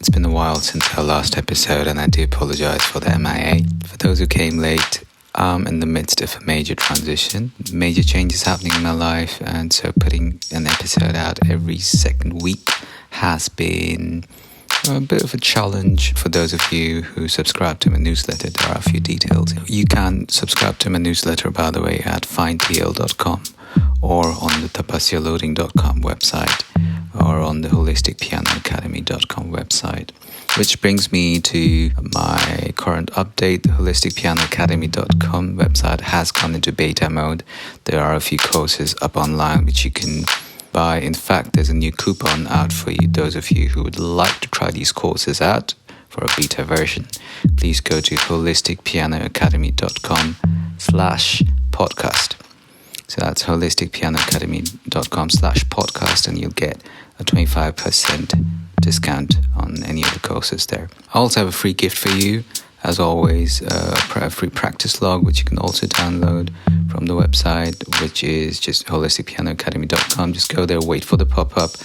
It's been a while since our last episode, and I do apologize for the MIA. For those who came late, I'm in the midst of a major transition, major changes happening in my life, and so putting an episode out every second week has been a bit of a challenge. For those of you who subscribe to my newsletter, there are a few details. You can subscribe to my newsletter, by the way, at findtl.com or on the tapassialoading.com website or on the holisticpianoacademy.com website. Which brings me to my current update. The holisticpianoacademy.com website has gone into beta mode. There are a few courses up online which you can buy. In fact, there's a new coupon out for you, those of you who would like to try these courses out for a beta version. Please go to holisticpianoacademy.com/podcast. So that's holisticpianoacademy.com/podcast, and you'll get a 25% discount on any of the courses there. I also have a free gift for you, as always, a free practice log, which you can also download from the website, which is just holisticpianoacademy.com. Just go there, wait for the pop-up,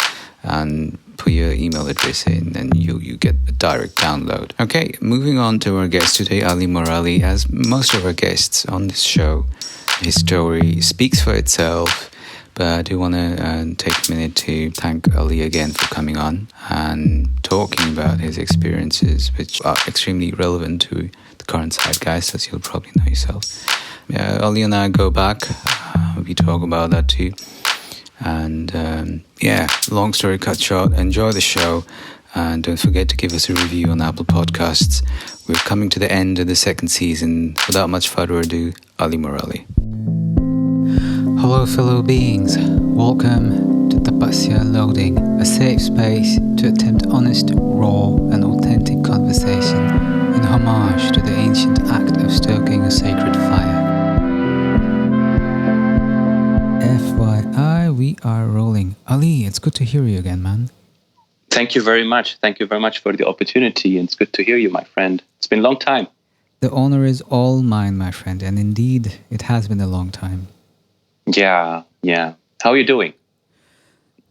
and put your email address in, and you get a direct download. Okay, moving on to our guest today, Ali Moraly. As most of our guests on this show, his story speaks for itself, but I do want to take a minute to thank Ali again for coming on and talking about his experiences, which are extremely relevant to the current zeitgeist, as you'll probably know yourself. Ali and I go back. We talk about that too. And long story cut short, enjoy the show. And don't forget to give us a review on Apple Podcasts. We're coming to the end of the second season. Without much further ado, Ali Moraly. Hello, fellow beings. Welcome to Tapasya Loading, a safe space to attempt honest, raw, and authentic conversation in homage to the ancient act of stoking a sacred fire. FYI, we are rolling. Ali, it's good to hear you again, man. Thank you very much. Thank you very much for the opportunity. It's good to hear you, my friend. It's been a long time. The honor is all mine, my friend. And indeed, it has been a long time. Yeah. How are you doing?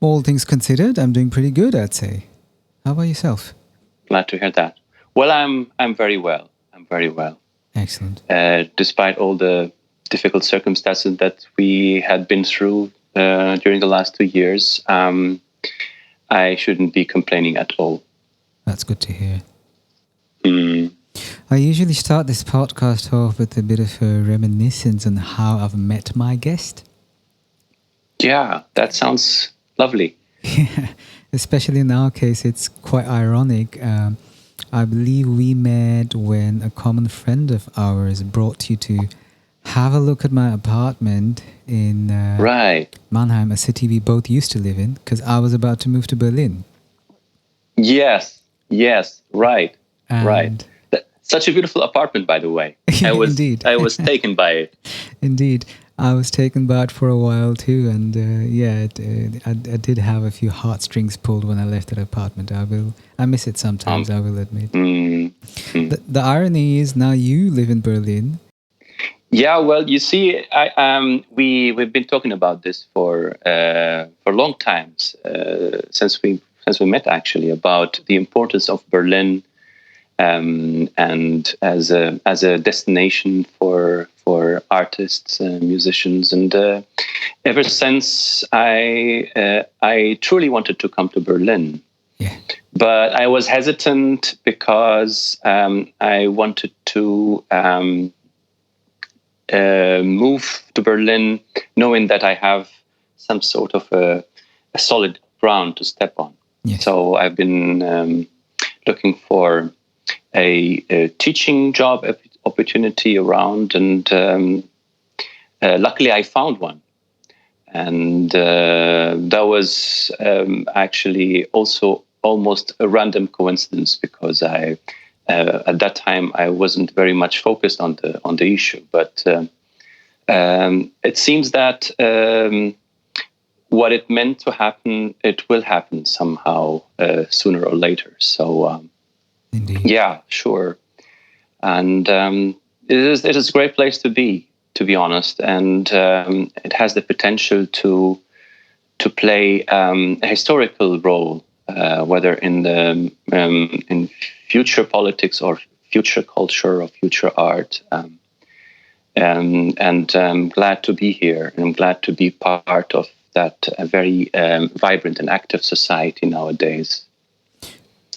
All things considered, I'm doing pretty good, I'd say. How about yourself? Glad to hear that. Well, I'm very well. I'm very well. Excellent. Despite all the difficult circumstances that we had been through during the last 2 years, I shouldn't be complaining at all. That's good to hear. I usually start this podcast off with a bit of a reminiscence on how I've met my guest. Yeah, that sounds lovely. Yeah, especially in our case, it's quite ironic. I believe we met when a common friend of ours brought you to have a look at my apartment in Mannheim, a city we both used to live in, because I was about to move to Berlin. Yes, right. Such a beautiful apartment, by the way. Indeed. I was taken by it. Indeed. I was taken by it for a while too, and I did have a few heartstrings pulled when I left that apartment. I miss it sometimes, I will admit. The irony is now you live in Berlin. Yeah, well, you see, we've been talking about this for long times since we met, actually, about the importance of Berlin and as a destination for artists and musicians. And ever since I truly wanted to come to Berlin. Yeah. But I was hesitant because I wanted to move to Berlin knowing that I have some sort of a solid ground to step on. Yes. So I've been looking for a teaching job opportunity around, and luckily I found one. And that was actually also almost a random coincidence, because at that time I wasn't very much focused on the issue. But it seems that what it meant to happen, it will happen somehow sooner or later. So Indeed. Yeah, sure. And it is a great place to be honest. And it has the potential to play a historical role whether in future politics or future culture or future art. And I'm glad to be here, and I'm glad to be part of that very vibrant and active society nowadays.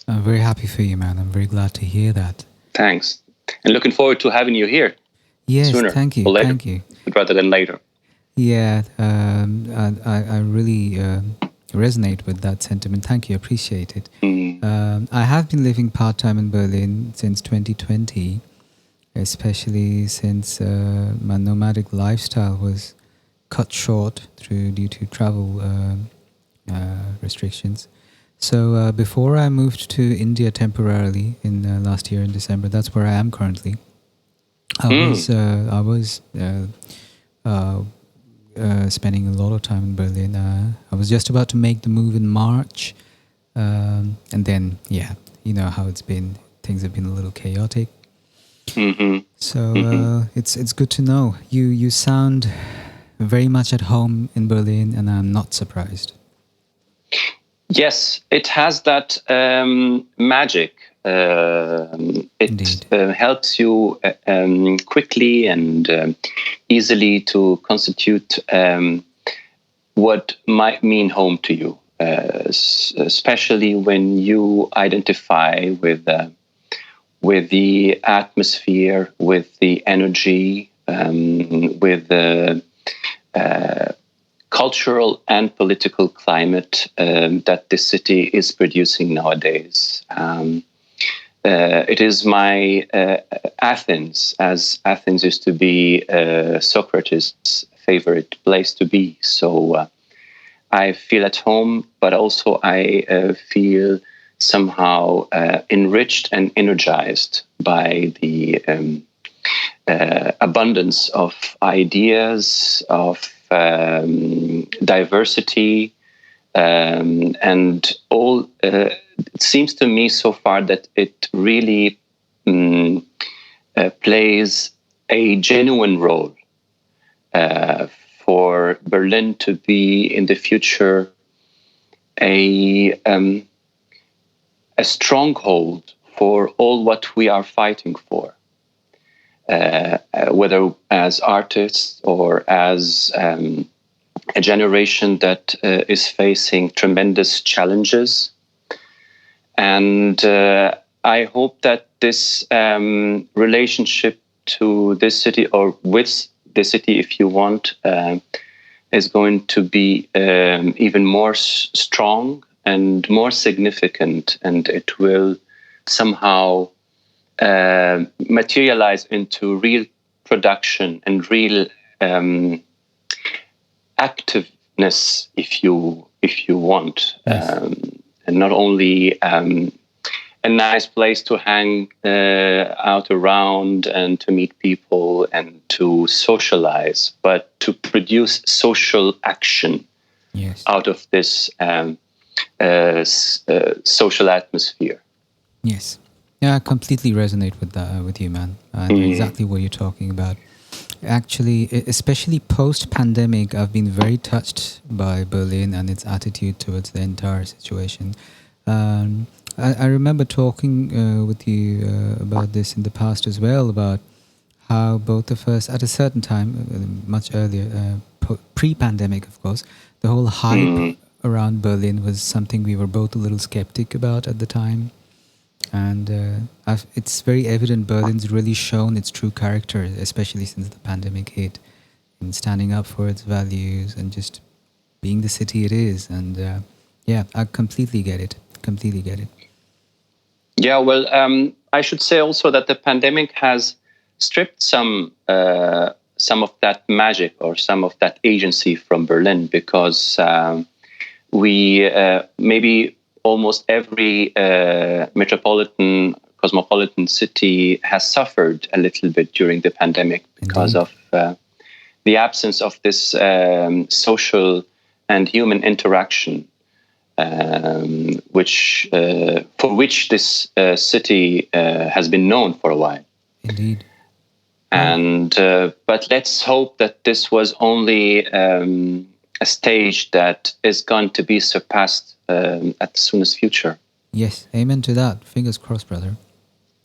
I'm very happy for you, man. I'm very glad to hear that. Thanks. And looking forward to having you here. Yes, sooner thank you. or later, Thank you. rather than later. Yeah, I really resonate with that sentiment. Thank you. Appreciate it. I have been living part-time in Berlin since 2020, especially since my nomadic lifestyle was cut short due to travel restrictions. So before I moved to India temporarily in last year in December, that's where I am currently. I was spending a lot of time in Berlin. I was just about to make the move in March, and then you know how it's been. Things have been a little chaotic. So it's good to know you sound very much at home in Berlin, and I'm not surprised. Yes, it has that magic. It helps you quickly and easily to constitute what might mean home to you, especially when you identify with the atmosphere, with the energy, with the cultural and political climate that this city is producing nowadays. It is my Athens, as Athens used to be Socrates' favorite place to be. So I feel at home, but also I feel somehow enriched and energized by the abundance of ideas, of diversity, and all. It seems to me so far that it really plays a genuine role for Berlin to be in the future a stronghold for all what we are fighting for. Whether as artists or as a generation that is facing tremendous challenges. And I hope that this relationship to this city, or with the city, if you want, is going to be even more strong and more significant, and it will somehow materialize into real production and real activeness, if you want, yes. And not only a nice place to hang out around and to meet people and to socialize, but to produce social action, yes, out of this social atmosphere. Yes. Yeah, I completely resonate with that, with you, man. I know exactly what you're talking about. Actually, especially post-pandemic, I've been very touched by Berlin and its attitude towards the entire situation. I remember talking with you about this in the past as well, about how both of us, at a certain time, much earlier, pre-pandemic, of course, the whole hype around Berlin was something we were both a little skeptic about at the time. And it's very evident Berlin's really shown its true character, especially since the pandemic hit, in standing up for its values and just being the city it is. And I completely get it. Yeah, well, I should say also that the pandemic has stripped some of that magic or some of that agency from Berlin, because we maybe almost every metropolitan, cosmopolitan city has suffered a little bit during the pandemic because of the absence of this social and human interaction, for which this city has been known for a while. Indeed. And but let's hope that this was only a stage that is going to be surpassed at the soonest future. Yes, amen to that. Fingers crossed, brother.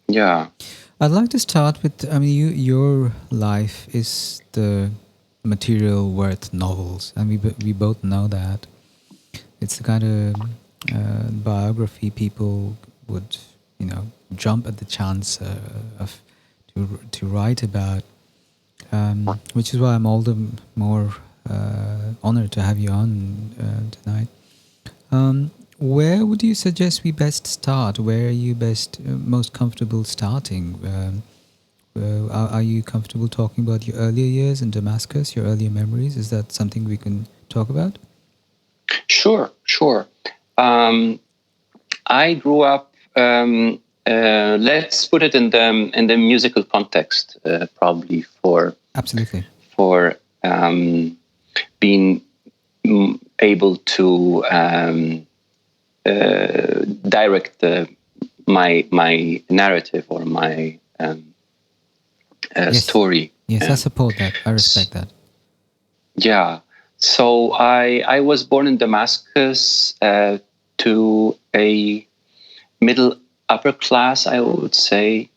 Yeah. I'd like to start with, your life is the material worth novels, and we both know that. It's the kind of biography people would, jump at the chance of to write about, which is why I'm all the more honored to have you on tonight. Where would you suggest we best start? Where are you most comfortable starting? Are you comfortable talking about your earlier years in Damascus, your earlier memories? Is that something we can talk about? Sure. I grew up. Let's put it in the musical context, probably Absolutely for being able to direct my narrative or my story. Yes, I support that. I respect that. Yeah. So I was born in Damascus to a middle upper class, I would say,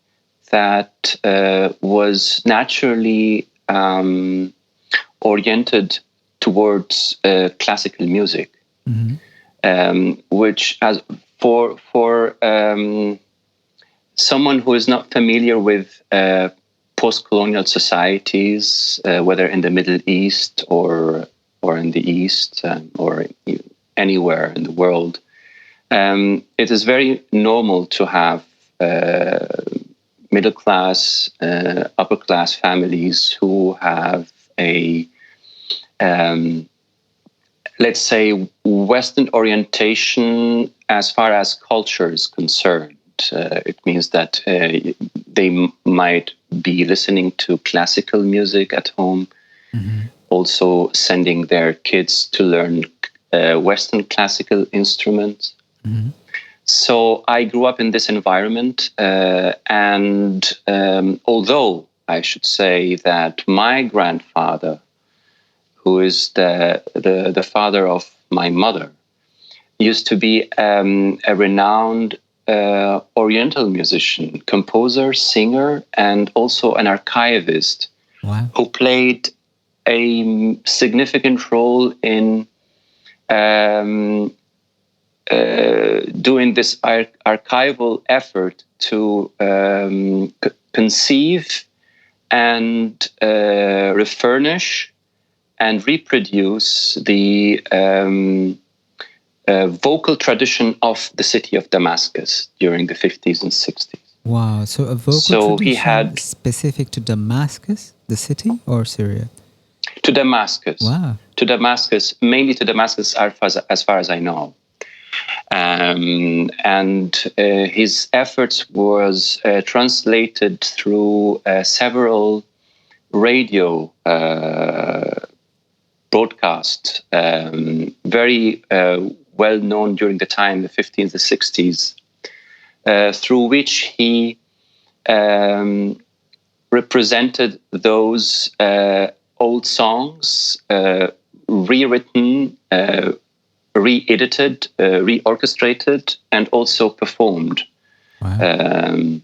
that was naturally oriented towards classical music, which, as for someone who is not familiar with post-colonial societies, whether in the Middle East or in the East or anywhere in the world, it is very normal to have middle class, upper class families who have a, let's say, Western orientation as far as culture is concerned. It means that they might be listening to classical music at home, also sending their kids to learn Western classical instruments. So I grew up in this environment, and although I should say that my grandfather, who is the father of my mother, used to be a renowned Oriental musician, composer, singer, and also an archivist. Wow. Who played a significant role in doing this archival effort to conceive and refurnish and reproduce the vocal tradition of the city of Damascus during the 50s and 60s. Wow, so a vocal tradition specific to Damascus, the city, or Syria? To Damascus. Wow. To Damascus, mainly to Damascus as far as I know. And his efforts was translated through several radio broadcasts, very well known during the time, the 50s, the 60s, through which he represented those old songs, rewritten, re-edited, re-orchestrated, and also performed to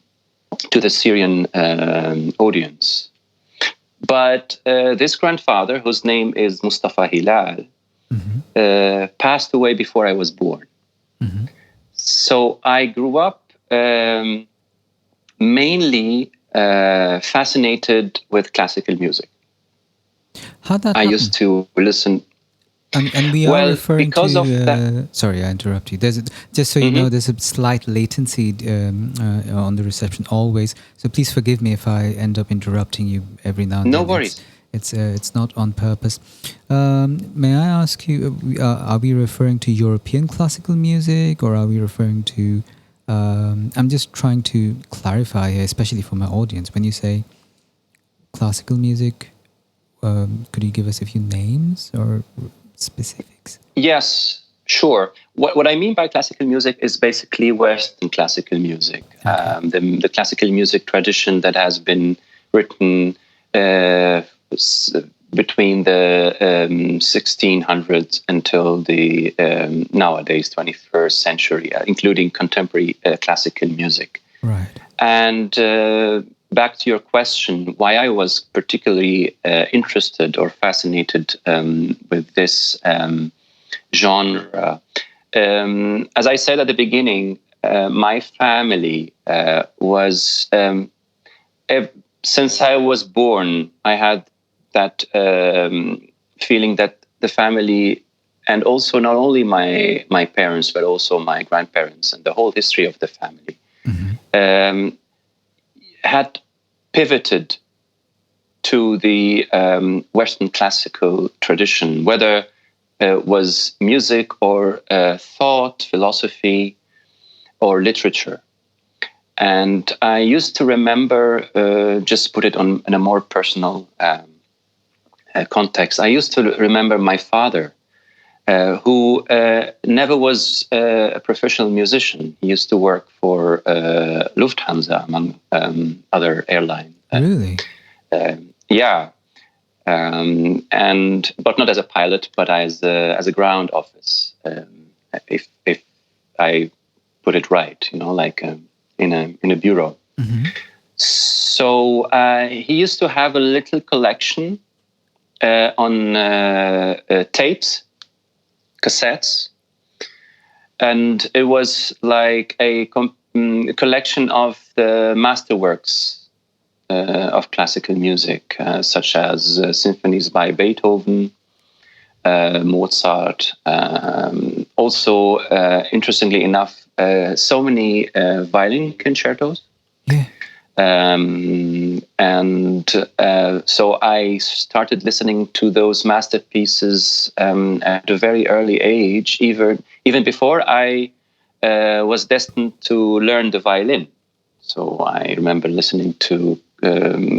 the Syrian audience. But this grandfather, whose name is Mustafa Hilal, passed away before I was born. So I grew up mainly fascinated with classical music. How'd that I happen? used to listen. And we are referring because to... of that. Sorry, I interrupt you. Just so you know, there's a slight latency on the reception always. So please forgive me if I end up interrupting you every now and then. No worries. It's not on purpose. May I ask you, are we referring to European classical music, or are we referring to... I'm just trying to clarify here, especially for my audience. When you say classical music, could you give us a few names or specifics? Yes, sure. What I mean by classical music is basically Western classical music. Okay. The classical music tradition that has been written between the 1600s until the nowadays 21st century, including contemporary classical music. Right. And back to your question, why I was particularly interested or fascinated with this genre. As I said at the beginning, my family was, since I was born, I had that feeling that the family, and also not only my parents, but also my grandparents and the whole history of the family, had pivoted to the Western classical tradition, whether it was music or thought, philosophy, or literature. And I used to remember, just put it in a more personal context, I used to remember my father, who never was a professional musician. He used to work for Lufthansa, among other airlines. Really? Yeah. But not as a pilot, but as a ground office. If I put it right, like in a bureau. Mm-hmm. So he used to have a little collection on tapes, cassettes, and it was like a collection of the masterworks of classical music, such as symphonies by Beethoven, Mozart. Also, interestingly enough, so many violin concertos. Yeah. So I started listening to those masterpieces at a very early age, even before I was destined to learn the violin. So I remember listening to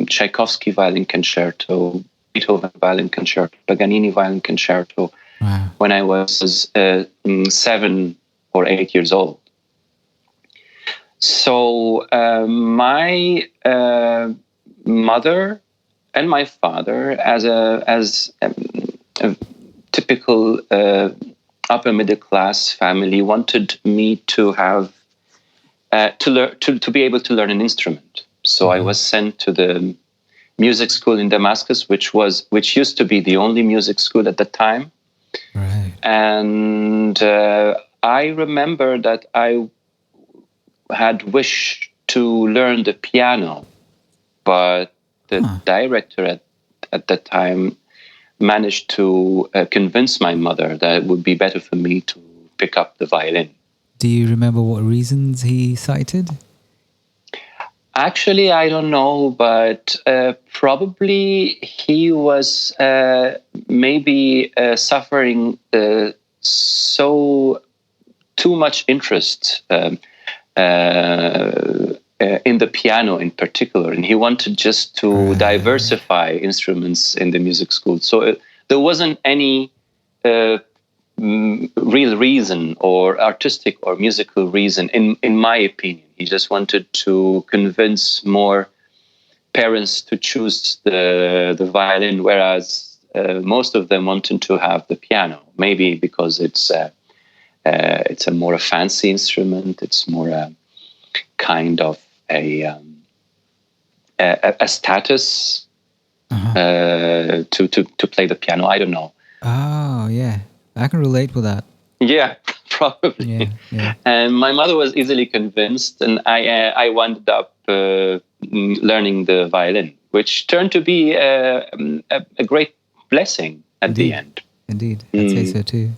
Tchaikovsky violin concerto, Beethoven violin concerto, Paganini violin concerto, Wow. when I was 7 or 8 years old. So my mother and my father, as a typical upper middle class family, wanted me to have to be able to learn an instrument. So I was sent to the music school in Damascus, which used to be the only music school at the time. Right. And I remember that I had wished to learn the piano, but the director at that time managed to convince my mother that it would be better for me to pick up the violin. Do you remember what reasons he cited? Actually, I don't know, but probably he was maybe suffering so too much interest in the piano in particular, and he wanted just to diversify instruments in the music school. So there wasn't any real reason or artistic or musical reason, in my opinion. He just wanted to convince more parents to choose the violin, whereas most of them wanted to have the piano. Maybe because it's a more fancy instrument. It's more a kind of a status to play the piano. I don't know. Oh, yeah. I can relate with that. Yeah, probably. Yeah. And my mother was easily convinced, and I wound up learning the violin, which turned to be a great blessing at the end. Indeed, I'd say so too.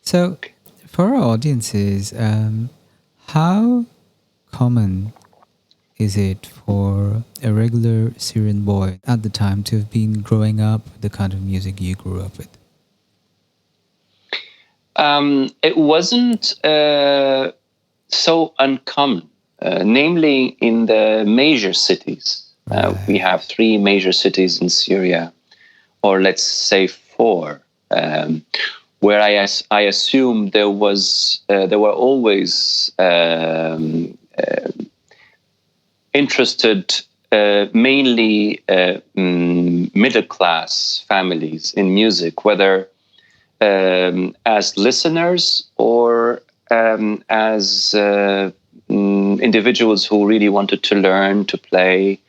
So, for our audiences, how common is it for a regular Syrian boy at the time to have been growing up with the kind of music you grew up with? It wasn't so uncommon, namely in the major cities. We have 3 major cities in Syria, or let's say 4, where I assume there were always interested mainly middle-class families in music, whether as listeners or as individuals who really wanted to learn to play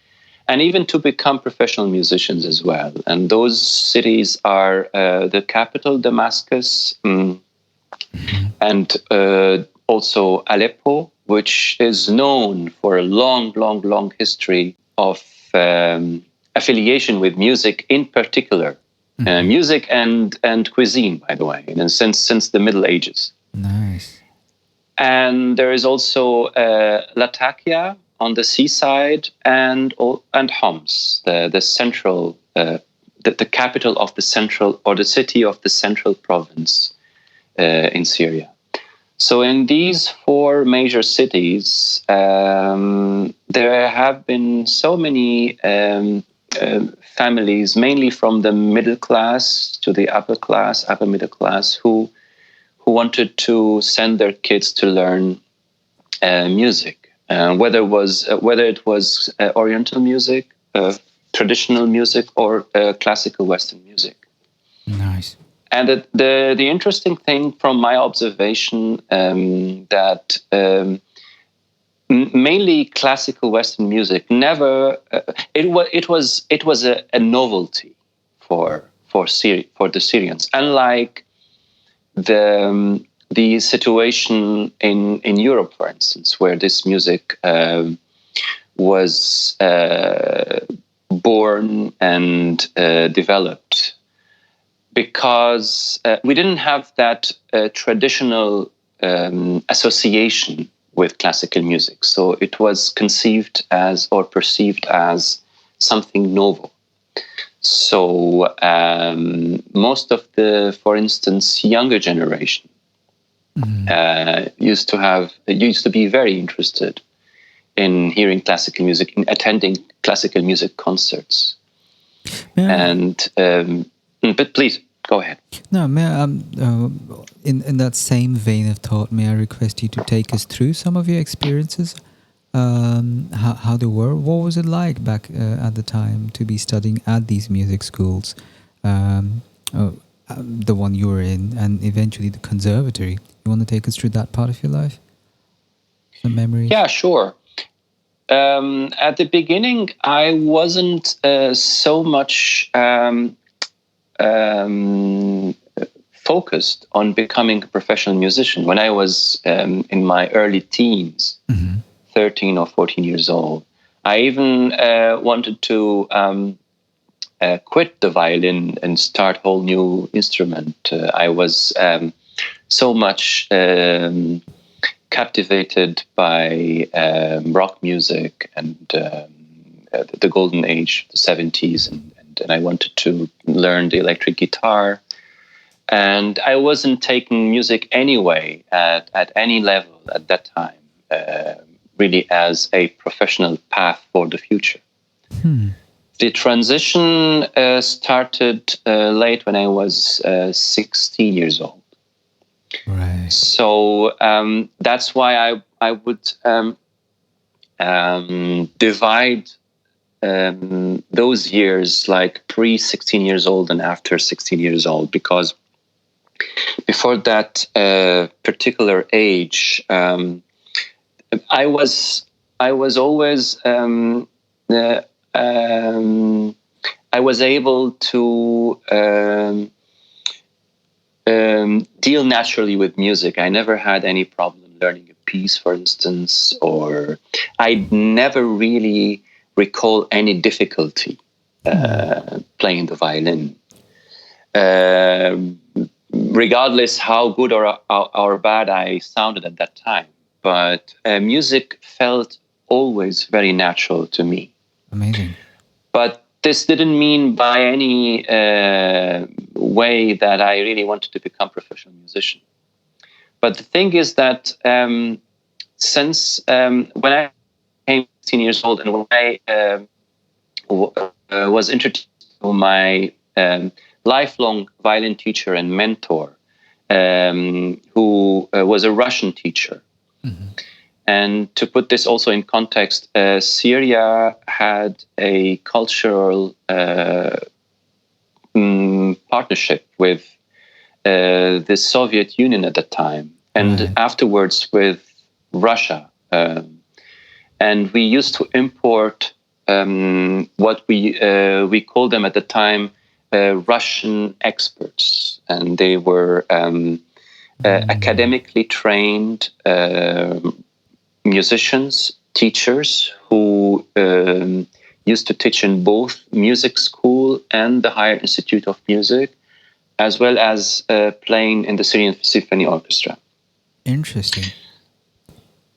and even to become professional musicians as well. And those cities are the capital, Damascus, and also Aleppo, which is known for a long, long, long history of affiliation with music in particular. Music and cuisine, by the way, and since the Middle Ages. Nice. And there is also Latakia on the seaside, and Homs, the central, the capital of the central, or the city of the central province in Syria. So in these four major cities, there have been so many families, mainly from the middle class to the upper class, upper middle class, who wanted to send their kids to learn music, whether it was Oriental music, traditional music, or classical Western music. Nice. And the interesting thing from my observation that mainly classical Western music never it was a novelty for the Syrians, unlike the situation in Europe, for instance, where this music was born and developed. Because we didn't have that traditional association with classical music. So it was conceived as or perceived as something novel. So most of the, for instance, younger generation used to be very interested in hearing classical music, in attending classical music concerts. Yeah. And but please go ahead. No, may I, in that same vein of thought, may I request you to take us through some of your experiences, how they were? What was it like back at the time to be studying at these music schools, the one you were in, and eventually the conservatory? You want to take us through that part of your life? Some memories? Yeah, sure. At the beginning, I wasn't so much focused on becoming a professional musician. When I was in my early teens, 13 or 14 years old, I even wanted to quit the violin and start a whole new instrument. I was so much captivated by rock music and the golden age, the 70s, and I wanted to learn the electric guitar. And I wasn't taking music anyway at any level at that time, really as a professional path for the future. The transition started late when I was 16 years old. Right. So that's why I would divide those years like pre-16 years old and after 16 years old, because before that particular age, I was always I was able to deal naturally with music. I never had any problem learning a piece, for instance, or I never really recall any difficulty playing the violin. Regardless how good or bad I sounded at that time. But music felt always very natural to me. Amazing. But this didn't mean by any way that I really wanted to become a professional musician. But the thing is that since when I became 16 years old and when I was introduced to my lifelong violin teacher and mentor, who was a Russian teacher. And to put this also in context, Syria had a cultural partnership with the Soviet Union at the time, and afterwards with Russia. And we used to import what we called them at the time Russian experts, and they were academically trained musicians, teachers who used to teach in both music school and the Higher Institute of Music, as well as playing in the Syrian Symphony Orchestra. Interesting.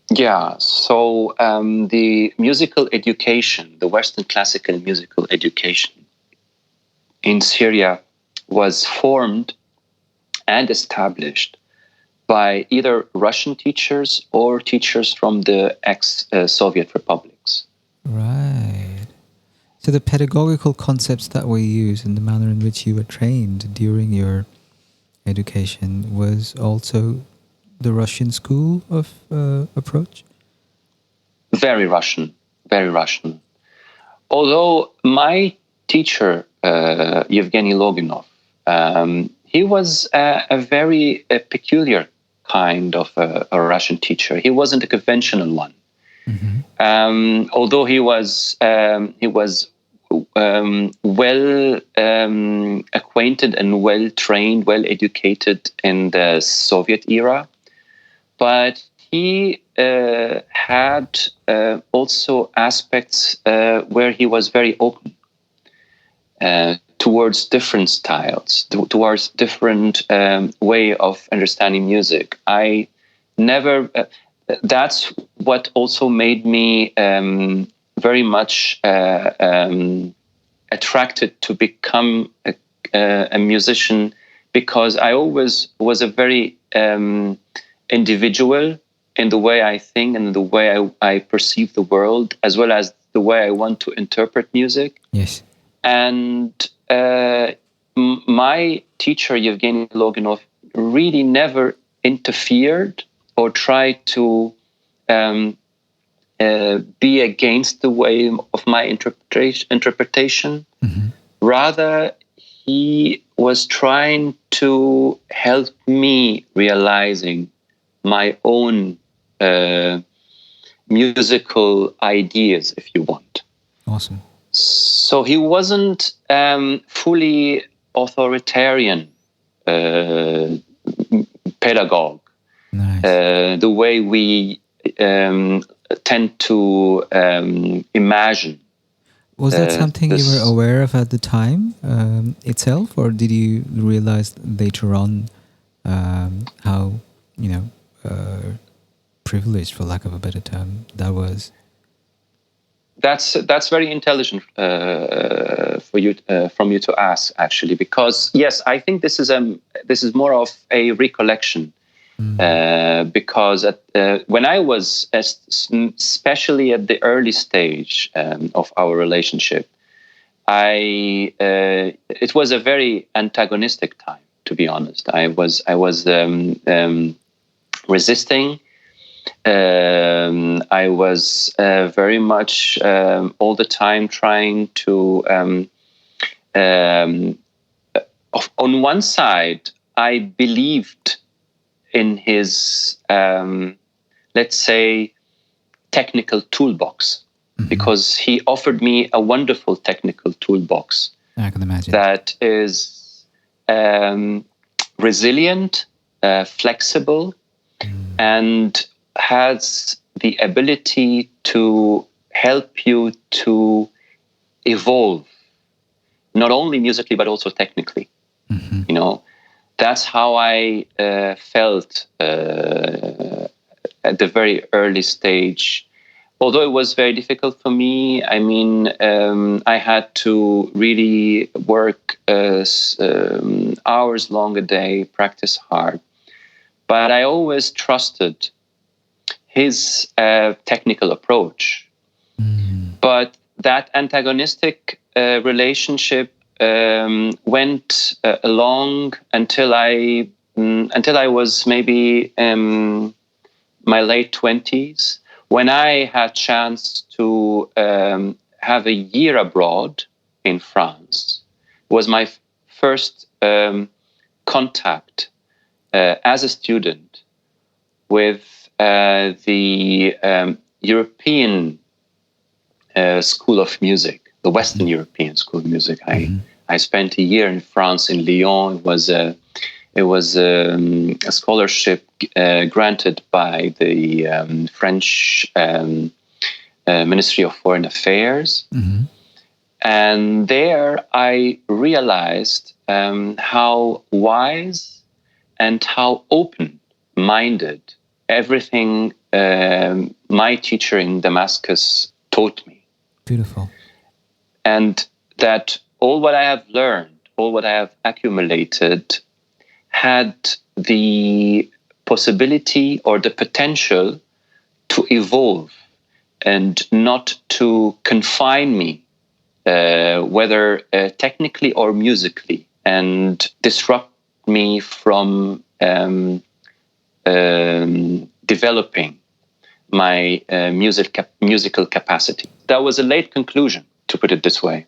Yeah, so the musical education, the Western classical musical education in Syria was formed and established by either Russian teachers or teachers from the ex-Soviet republics. Right. So the pedagogical concepts that were used and the manner in which you were trained during your education was also the Russian school of approach? Very Russian, very Russian. Although my teacher, Yevgeny Loginov, he was a very peculiar kind of a Russian teacher. He wasn't a conventional one. Mm-hmm. Although he was well acquainted and well trained, well educated in the Soviet era, but he had also aspects where he was very open towards different styles, towards different way of understanding music. I never. That's what also made me very much attracted to become a musician, because I always was a very individual in the way I think and the way I perceive the world, as well as the way I want to interpret music. Yes. And my teacher, Yevgeny Loginov, really never interfered or tried to be against the way of my interpretation. Mm-hmm. Rather, he was trying to help me realizing my own musical ideas, if you want. Awesome. So he wasn't fully authoritarian pedagogue. Nice. The way we tend to imagine. Was that something you were aware of at the time itself, or did you realize later on how, privileged, for lack of a better term, that was? That's very intelligent for you from you to ask, actually, because yes, I think this is more of a recollection. Because when I was, especially at the early stage of our relationship, it was a very antagonistic time, to be honest. I was resisting. I was very much all the time trying to. On one side, I believed in his, let's say, technical toolbox, mm-hmm. because he offered me a wonderful technical toolbox. I can imagine. That is resilient, flexible, and has the ability to help you to evolve, not only musically, but also technically. Mm-hmm. That's how I felt at the very early stage. Although it was very difficult for me, I mean, I had to really work hours long a day, practice hard. But I always trusted his technical approach. But that antagonistic relationship went along until I was maybe my late 20s, when I had chance to have a year abroad in France. It was my first contact as a student with the European School of Music, the Western European School of Music. I spent a year in France, in Lyon. It was a scholarship granted by the French Ministry of Foreign Affairs. And there I realized how wise and how open-minded everything my teacher in Damascus taught me. Beautiful. And that all what I have learned, all what I have accumulated, had the possibility or the potential to evolve and not to confine me, whether technically or musically, and disrupt me from developing my musical capacity. That was a late conclusion, to put it this way.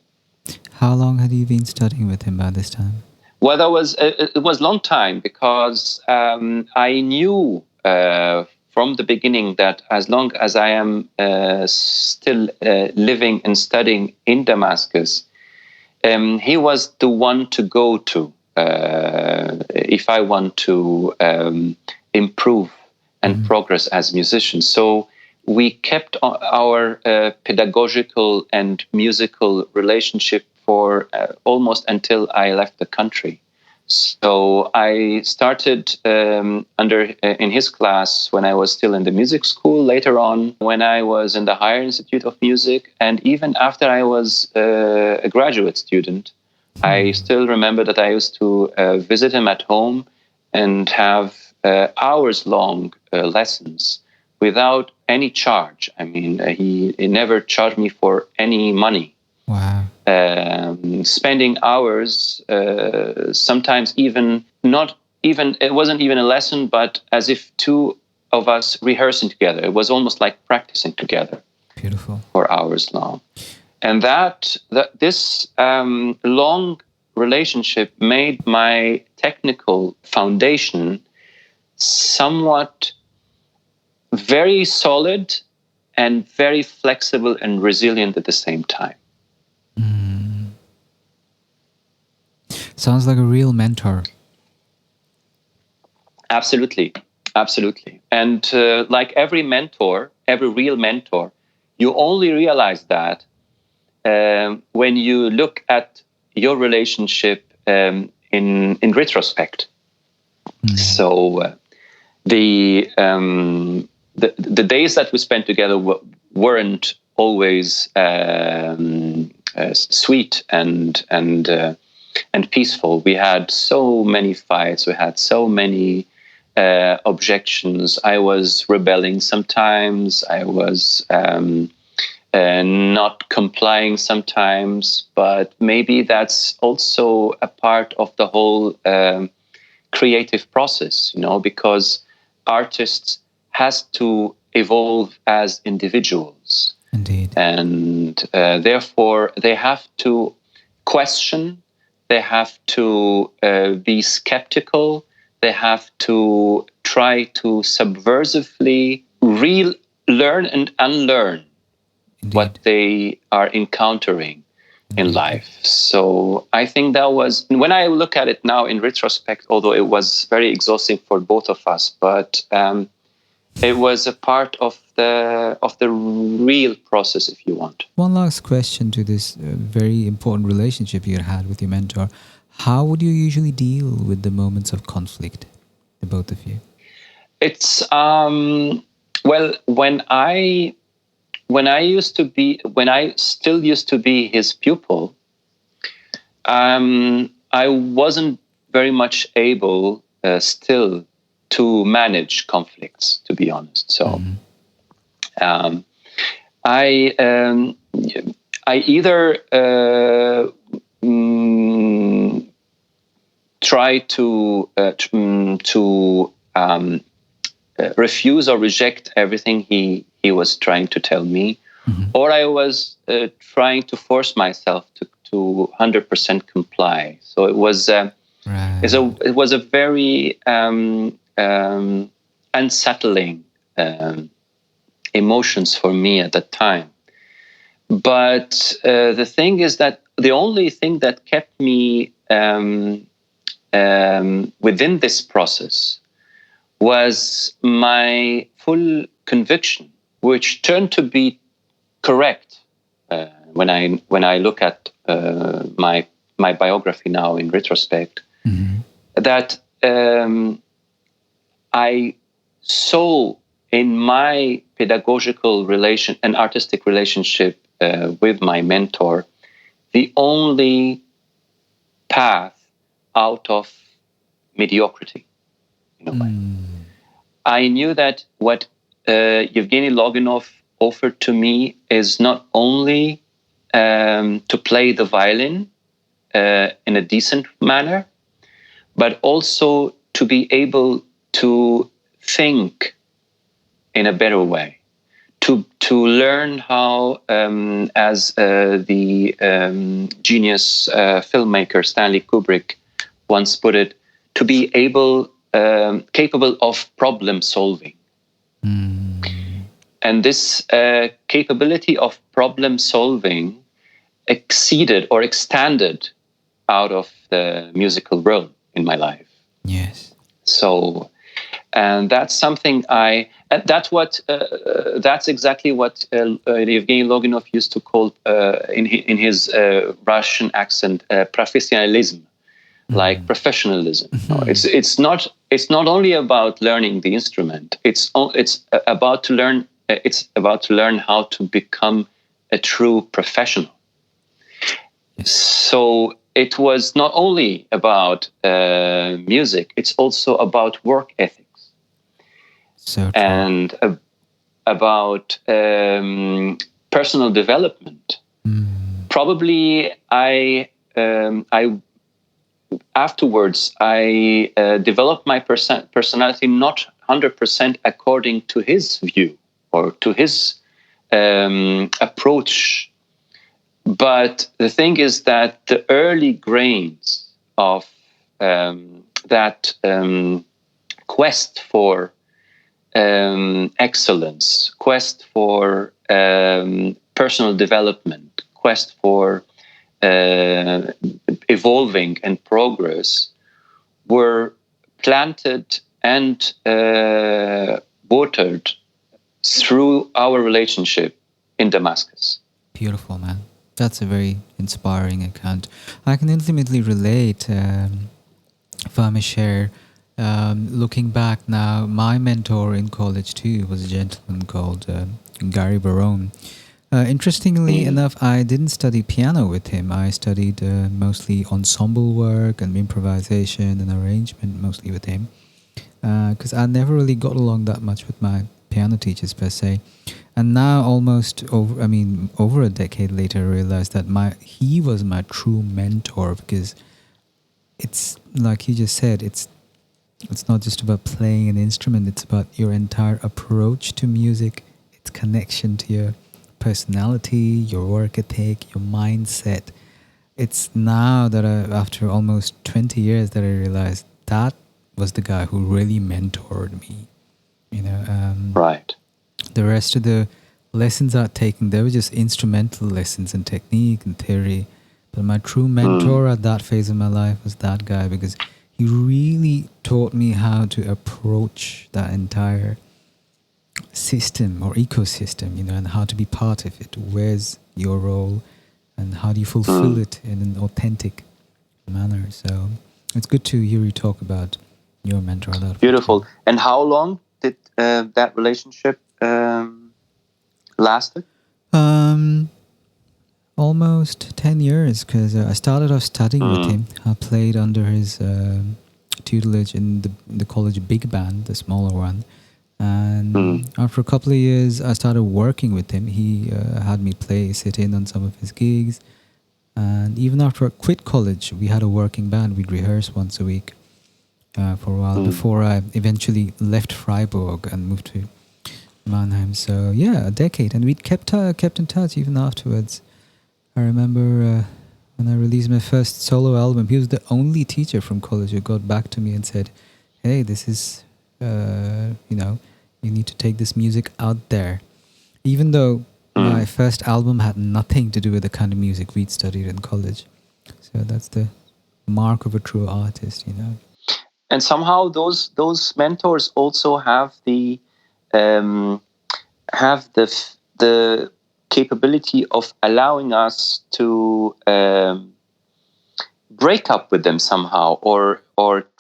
How long had you been studying with him by this time? Well, it was a long time, because I knew from the beginning that as long as I am still living and studying in Damascus, he was the one to go to if I want to improve and progress as musicians. So we kept our pedagogical and musical relationship for almost until I left the country. So I started in his class when I was still in the music school, later on when I was in the Higher Institute of Music, and even after I was a graduate student. I still remember that I used to visit him at home and have hours-long lessons without any charge. I mean, he never charged me for any money. Wow. Spending hours, sometimes even not even, it wasn't even a lesson, but as if two of us rehearsing together. It was almost like practicing together. Beautiful. For hours long. And this long relationship made my technical foundation somewhat very solid and very flexible and resilient at the same time. Sounds like a real mentor. Absolutely. And like every mentor, every real mentor, you only realize that when you look at your relationship in retrospect. So the days that we spent together weren't always sweet and peaceful. We had so many fights. We had so many objections. I was rebelling sometimes. I was not complying sometimes. But maybe that's also a part of the whole creative process, because artists has to evolve as individuals. Indeed. And therefore they have to question, they have to be skeptical, they have to try to subversively relearn and unlearn Indeed. what they are encountering in life. So I think that was, when I look at it now in retrospect, although it was very exhausting for both of us, but it was a part of the real process, if you want. One last question to this very important relationship you had with your mentor. How would you usually deal with the moments of conflict, the both of you? It's well, when I still used to be his pupil, I wasn't very much able still to manage conflicts, to be honest. So I either try to refuse or reject everything he was trying to tell me, or I was trying to force myself to 100% comply. So it was it was a very unsettling emotions for me at that time. But the thing is that the only thing that kept me within this process was my full conviction, which turned to be correct when I look at my biography now in retrospect, that I saw in my pedagogical relation and artistic relationship with my mentor the only path out of mediocrity, in a way. I knew that what Yevgeny Loginov offered to me is not only to play the violin in a decent manner, but also to be able to think in a better way, to learn how, as the genius filmmaker Stanley Kubrick once put it, to be capable of problem solving. And this capability of problem solving exceeded or extended out of the musical realm in my life. Yes. So, and that's something that's exactly what Evgeny Loginov used to call in his Russian accent professionalism, like professionalism. It's not only about learning the instrument. It's about to learn. It's about to learn how to become a true professional. So it was not only about music, it's also about work ethics. So true. And about personal development. Probably I afterwards I developed my personality not 100% according to his view or to his approach. But the thing is that the early grains of that quest for excellence, quest for personal development, quest for evolving and progress were planted and watered through our relationship in Damascus. Beautiful, man. That's a very inspiring account. I can intimately relate, if I may share. Looking back now, my mentor in college too was a gentleman called Gary Barone. Interestingly enough, I didn't study piano with him. I studied mostly ensemble work and improvisation and arrangement mostly with him, because I never really got along that much with my piano teachers per se. And now, almost over a decade later, I realized that he was my true mentor, because it's like you just said, it's not just about playing an instrument, it's about your entire approach to music, its connection to your personality, your work ethic, your mindset. It's now that after almost 20 years that I realized that was the guy who really mentored me. Right. The rest of the lessons I'd taken, they were just instrumental lessons in technique and theory. But my true mentor at that phase of my life was that guy, because he really taught me how to approach that entire system or ecosystem, and how to be part of it. Where's your role and how do you fulfill it in an authentic manner? So it's good to hear you talk about your mentor. Beautiful. And how long did that relationship lasted? Almost 10 years, because I started off studying with him. I played under his tutelage in the college big band, the smaller one. And after a couple of years, I started working with him. He had me sit in on some of his gigs. And even after I quit college, we had a working band. We'd rehearse once a week. for a while before I eventually left Freiburg and moved to Mannheim. So yeah, a decade, and we kept in touch even afterwards. I remember when I released my first solo album, he was the only teacher from college who got back to me and said, "Hey, this is you need to take this music out there." Even though my first album had nothing to do with the kind of music we'd studied in college. So that's the mark of a true artist, you know. And somehow those mentors also have the the capability of allowing us to break up with them somehow, or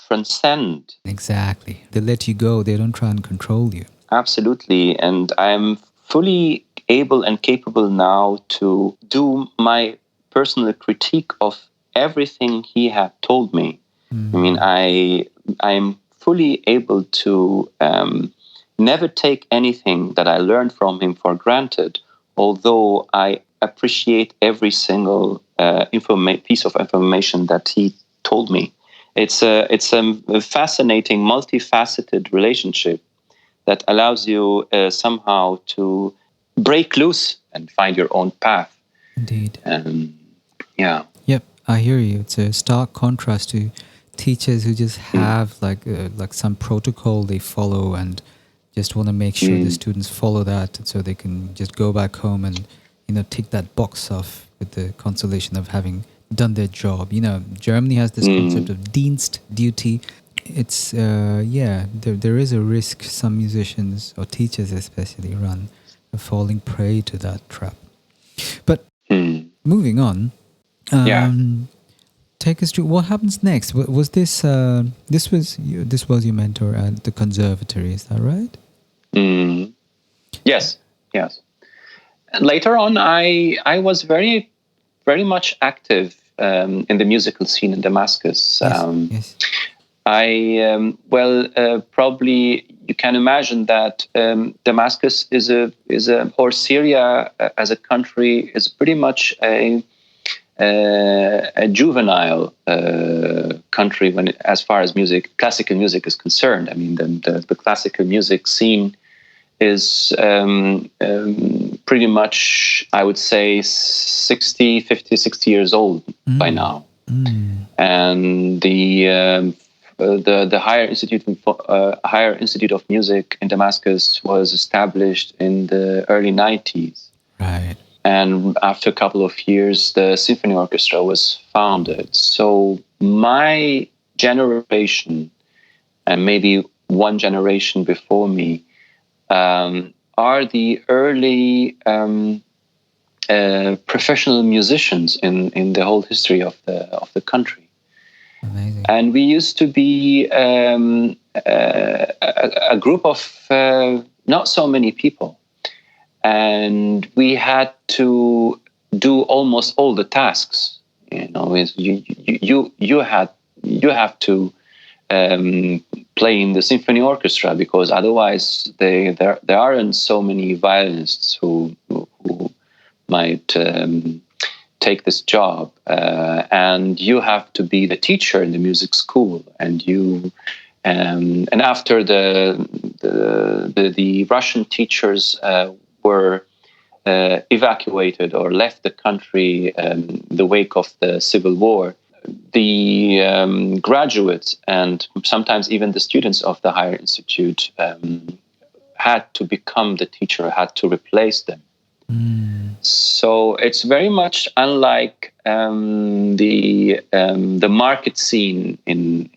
transcend. Exactly. They let you go. They don't try and control you. Absolutely. And I'm fully able and capable now to do my personal critique of everything he had told me. I mean, I'm fully able to never take anything that I learned from him for granted, although I appreciate every single piece of information that he told me. It's a fascinating, multifaceted relationship that allows you somehow to break loose and find your own path. Indeed. Yeah. Yep, I hear you. It's a stark contrast to teachers who just have like some protocol they follow and just want to make sure the students follow that, so they can just go back home and tick that box off with the consolation of having done their job. Germany has this concept of Dienst, duty. It's there is a risk some musicians or teachers especially run of falling prey to that trap. But moving on, take us through what happens next. Was this this was your mentor at the conservatory? Is that right? Yes. And later on, I was very much active in the musical scene in Damascus. Yes. Probably you can imagine that Damascus or Syria as a country is pretty much a juvenile country as far as classical music is concerned. I mean, the classical music scene is pretty much, I would say, 50, 60 years old by now. And the higher institute of music in Damascus was established in the early 90s. Right. And after a couple of years, the symphony orchestra was founded. So my generation, and maybe one generation before me, are the early professional musicians in the whole history of the country. Amazing. And we used to be a group of not so many people, and we had to do almost all the tasks. You have to play in the symphony orchestra, because otherwise there aren't so many violinists who might take this job, and you have to be the teacher in the music school, and after the Russian teachers were evacuated or left the country in the wake of the civil war, the graduates and sometimes even the students of the higher institute had to become the teacher, had to replace them. So it's very much unlike the market scene in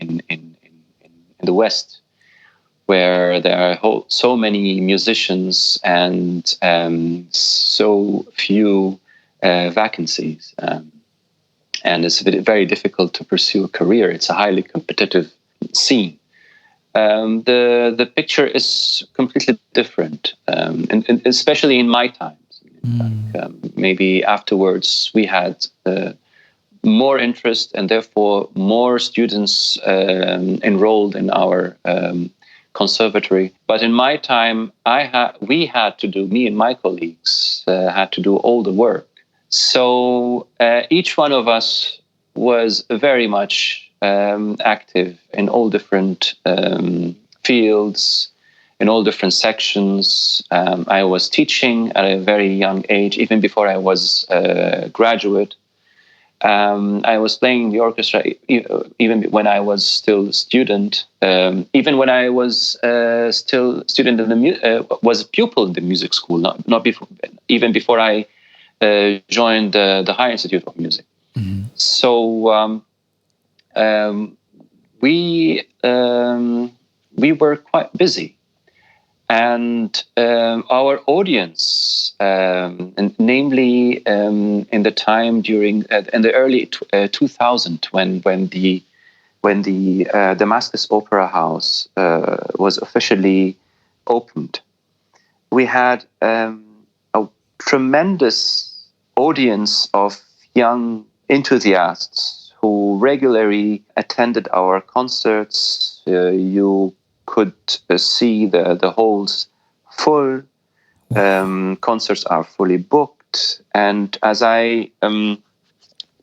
the West, where there are so many musicians and so few vacancies. And it's very difficult to pursue a career. It's a highly competitive scene. The picture is completely different, and especially in my times. Maybe afterwards we had more interest and therefore more students enrolled in our conservatory. But in my time, me and my colleagues had to do all the work. So each one of us was very much active in all different fields, in all different sections. I was teaching at a very young age, even before I was a graduate. I was playing the orchestra even when I was still a student. Even when I was still student in the was a pupil in the music school. Not before, even before I joined the Higher Institute of Music. Mm-hmm. So we were quite busy, and our audience, and namely in the time during in the early 2000, when the Damascus Opera House was officially opened, we had a tremendous audience of young enthusiasts who regularly attended our concerts. You could see the halls full. Concerts are fully booked. And as I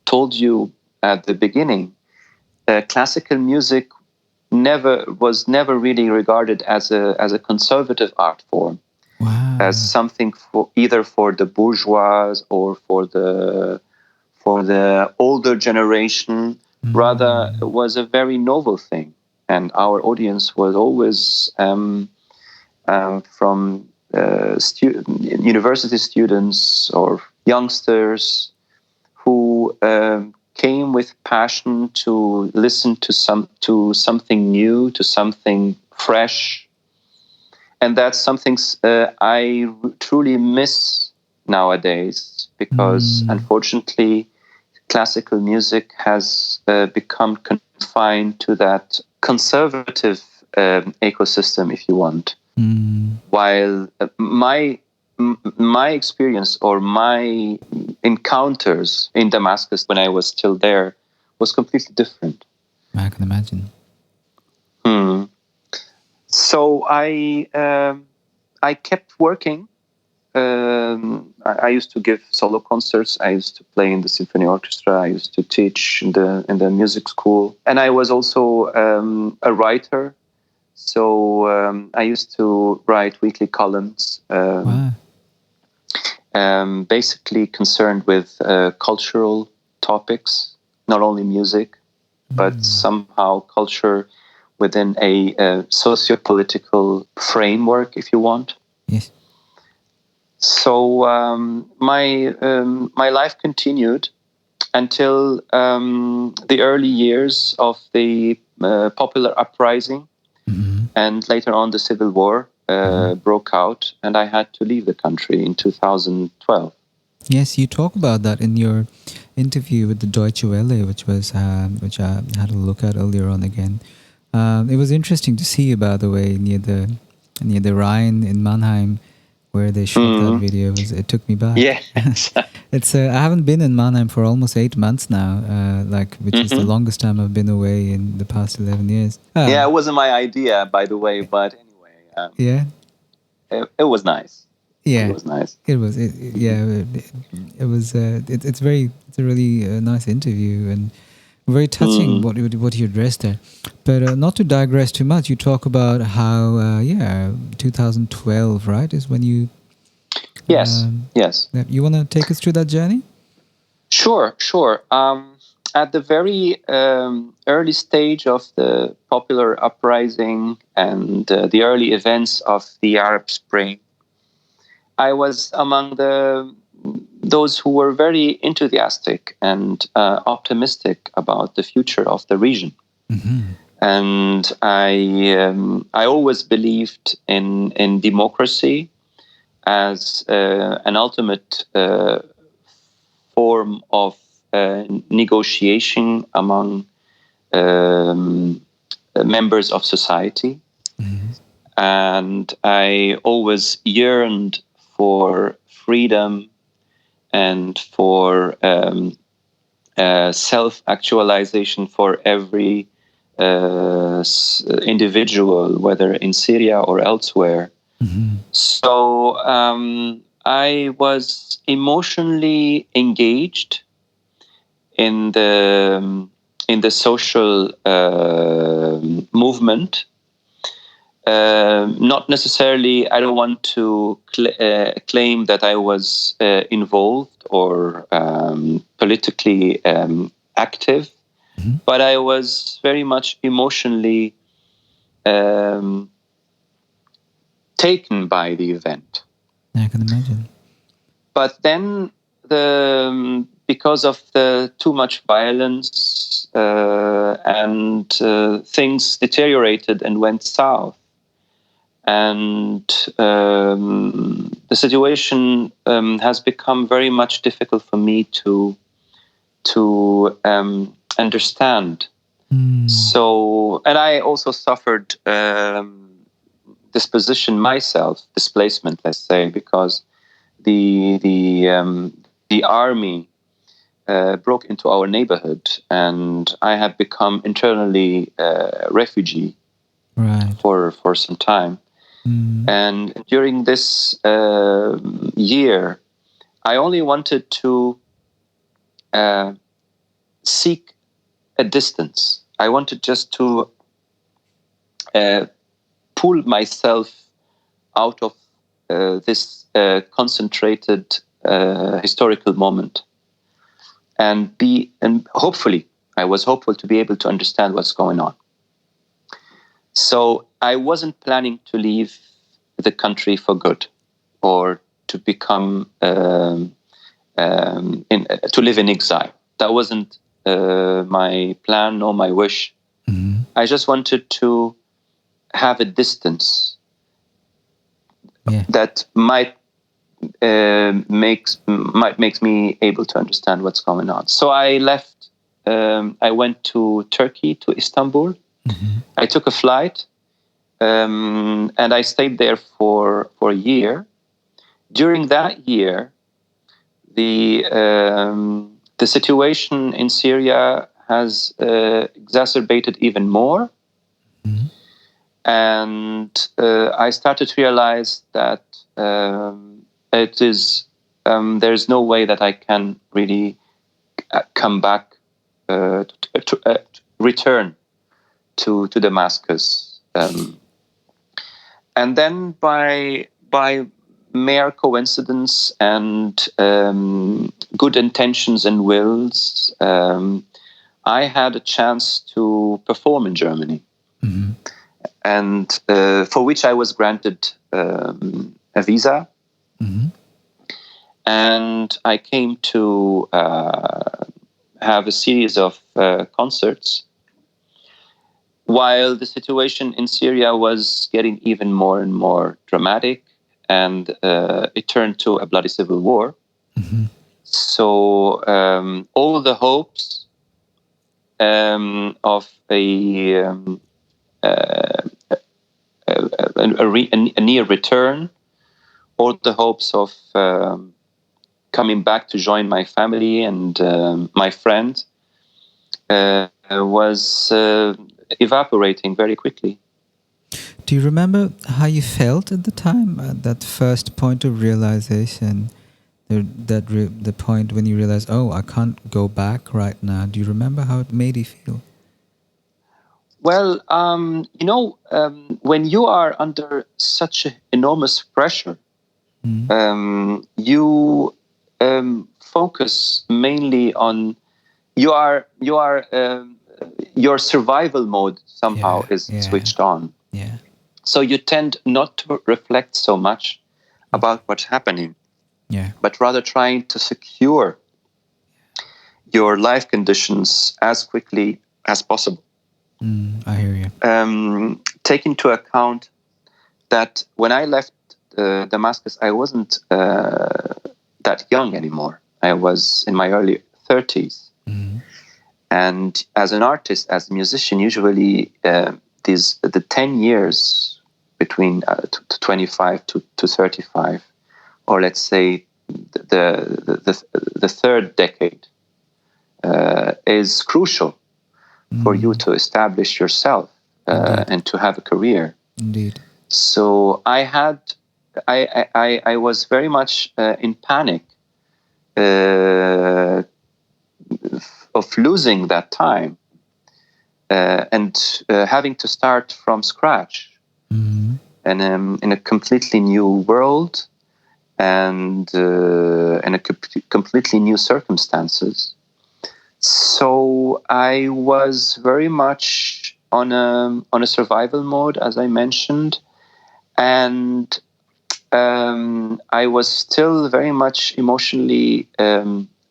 told you at the beginning, classical music was never really regarded as a conservative art form. Wow. As something either for the bourgeois or for the older generation. Rather, it was a very novel thing, and our audience was always from university students or youngsters who came with passion to listen to something new, to something fresh. And that's something I truly miss nowadays, because unfortunately, classical music has become confined to that conservative ecosystem, if you want. While my experience or my encounters in Damascus when I was still there was completely different. I can imagine. So I kept working. I used to give solo concerts. I used to play in the symphony orchestra. I used to teach in the music school, and I was also a writer. So I used to write weekly columns, basically concerned with cultural topics, not only music, but somehow culture within a socio-political framework, if you want. Yes. So my life continued until the early years of the popular uprising, and later on the civil war broke out, and I had to leave the country in 2012. Yes, you talk about that in your interview with the Deutsche Welle, which I had a look at earlier on again. It was interesting to see, by the way, near the Rhine in Mannheim, where they shot that video. It took me back. Yes. It's I haven't been in Mannheim for almost 8 months now, which is the longest time I've been away in the past 11 years. Yeah, it wasn't my idea, by the way, but anyway. Yeah. It was nice. Yeah, it was nice. It was. It was. It's a really nice interview and very touching what you addressed there. But not to digress too much, you talk about how 2012, right, is when you. Yes. You want to take us through that journey? Sure. At the very early stage of the popular uprising and the early events of the Arab Spring, I was among those who were very enthusiastic and optimistic about the future of the region. And I always believed in democracy as an ultimate form of negotiation among members of society. And I always yearned for freedom and for self-actualization for every individual, whether in Syria or elsewhere. So I was emotionally engaged in the in the social movement. Not necessarily, I don't want to claim that I was involved or politically active, but I was very much emotionally taken by the event. I can imagine. But then, because of the too much violence and things deteriorated and went south, and the situation has become very much difficult for me to understand. So, and I also suffered displacement, let's say, because the army broke into our neighborhood, and I had become internally refugee for some time. And during this year, I only wanted to seek a distance. I wanted just to pull myself out of this concentrated historical moment, and hopefully, I was hopeful to be able to understand what's going on. So I wasn't planning to leave the country for good, or to become to live in exile. That wasn't my plan or my wish. I just wanted to have a distance that might makes me able to understand what's going on. So I left. I went to Turkey, to Istanbul. I took a flight, and I stayed there for a year. During that year, the situation in Syria has exacerbated even more. And I started to realize that it is there's no way that I can really come back, return to Damascus. And then by mere coincidence and good intentions and wills, I had a chance to perform in Germany. And for which I was granted a visa. And I came to have a series of concerts, while the situation in Syria was getting even more and more dramatic, and it turned to a bloody civil war. So all the hopes of a near return, or the hopes of coming back to join my family and my friends, was evaporating very quickly. Do you remember how you felt at the time, at that first point of realization, the point when you realized, oh, I can't go back right now? Do you remember how it made you feel? Well, when you are under such enormous pressure, you focus mainly on your survival mode somehow is switched on. So you tend not to reflect so much about what's happening, but rather trying to secure your life conditions as quickly as possible. I hear you. Take into account that when I left Damascus, I wasn't that young anymore. I was in my early 30s. And as an artist, as a musician, usually the 10 years between 25 to 35, or let's say the third decade, is crucial for you to establish yourself and to have a career. Indeed. So I was very much in panic of losing that time. having to start from scratch, and in a completely new world, and in a completely new circumstances. So I was very much on a survival mode, as I mentioned, and I was still very much emotionally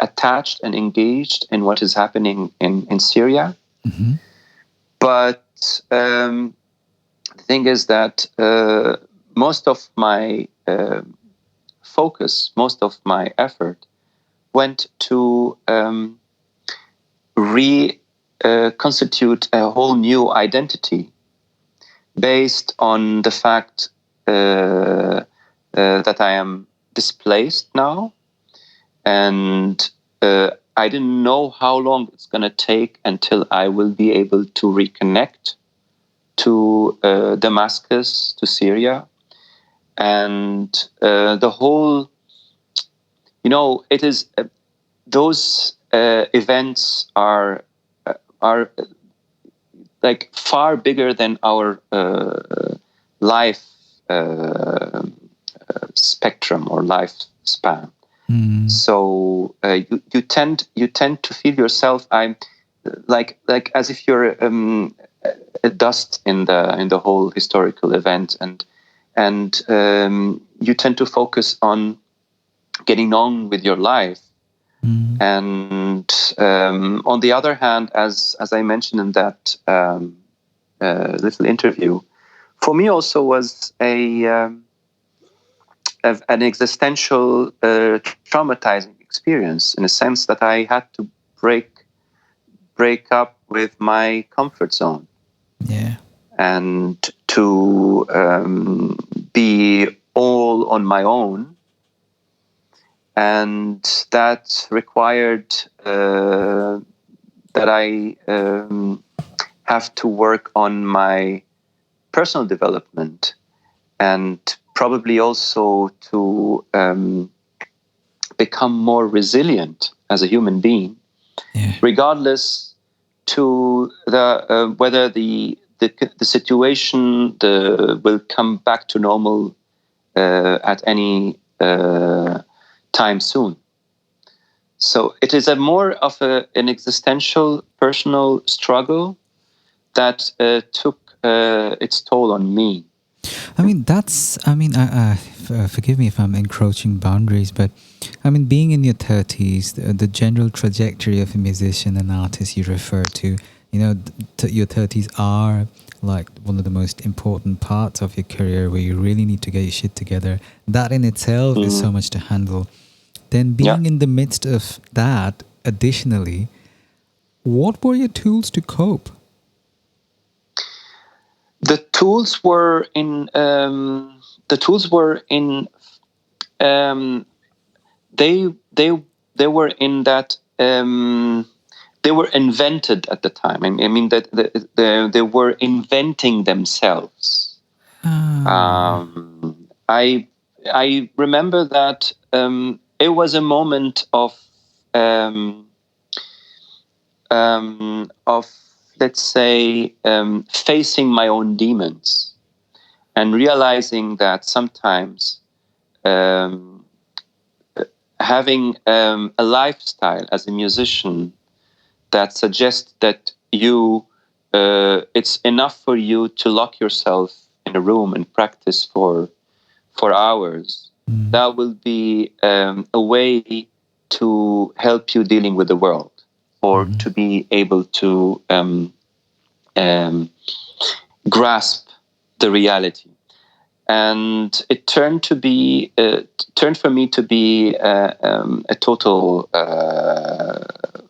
attached and engaged in what is happening in Syria. Mm-hmm. But the thing is that most of my focus, most of my effort went to reconstitute a whole new identity based on the fact that I am displaced now, and I didn't know how long it's going to take until I will be able to reconnect to Damascus, to Syria, and the whole, it is those events are like far bigger than our life spectrum or lifespan. So you tend to feel yourself. I'm like as if you're a dust in the whole historical event, and you tend to focus on getting on with your life. And on the other hand, as I mentioned in that little interview, for me also was an existential traumatizing experience, in a sense that I had to break up with my comfort zone, and to be all on my own. And that required that I have to work on my personal development, and probably also to become more resilient as a human being, regardless to the whether the situation will come back to normal at any time soon. So it is a more of an existential, personal struggle that took its toll on me. I mean, forgive me if I'm encroaching boundaries, but I mean, being in your 30s, the general trajectory of a musician and artist you refer to, your 30s are like one of the most important parts of your career, where you really need to get your shit together. That in itself is so much to handle. Then being in the midst of that, additionally, what were your tools to cope? The tools were they were in that they were invented at the time. I mean that they were inventing themselves. I remember that it was a moment of let's say facing my own demons, and realizing that sometimes having a lifestyle as a musician that suggests that it's enough for you to lock yourself in a room and practice for hours. That will be a way to help you dealing with the world, or to be able to grasp the reality. And it turned for me to be a total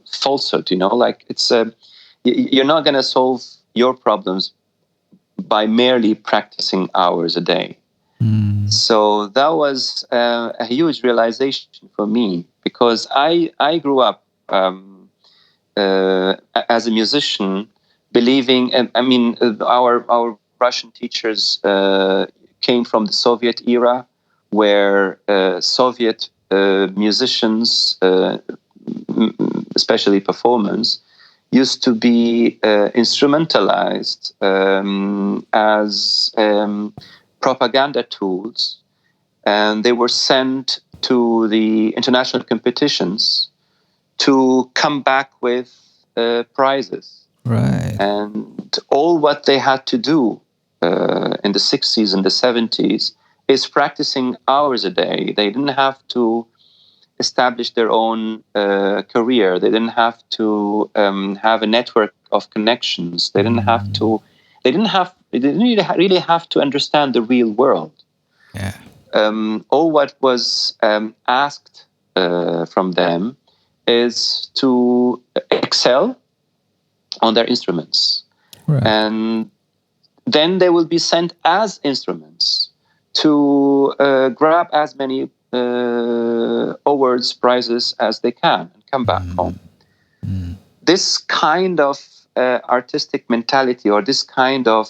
falsehood. Like it's you're not going to solve your problems by merely practicing hours a day. So that was a huge realization for me, because I grew up as a musician, believing. Our Russian teachers came from the Soviet era, where Soviet musicians, especially performers, used to be instrumentalized as propaganda tools, and they were sent to the international competitions to come back with prizes. Right. And all what they had to do in the 60s and the 70s is practicing hours a day. They didn't have to establish their own career. They didn't have to have a network of connections. They didn't have to. They didn't really have to understand the real world. Yeah. All what was asked from them is to excel on their instruments, Right. and then they will be sent as instruments to grab as many awards, prizes as they can and come back home. This kind of artistic mentality, or this kind of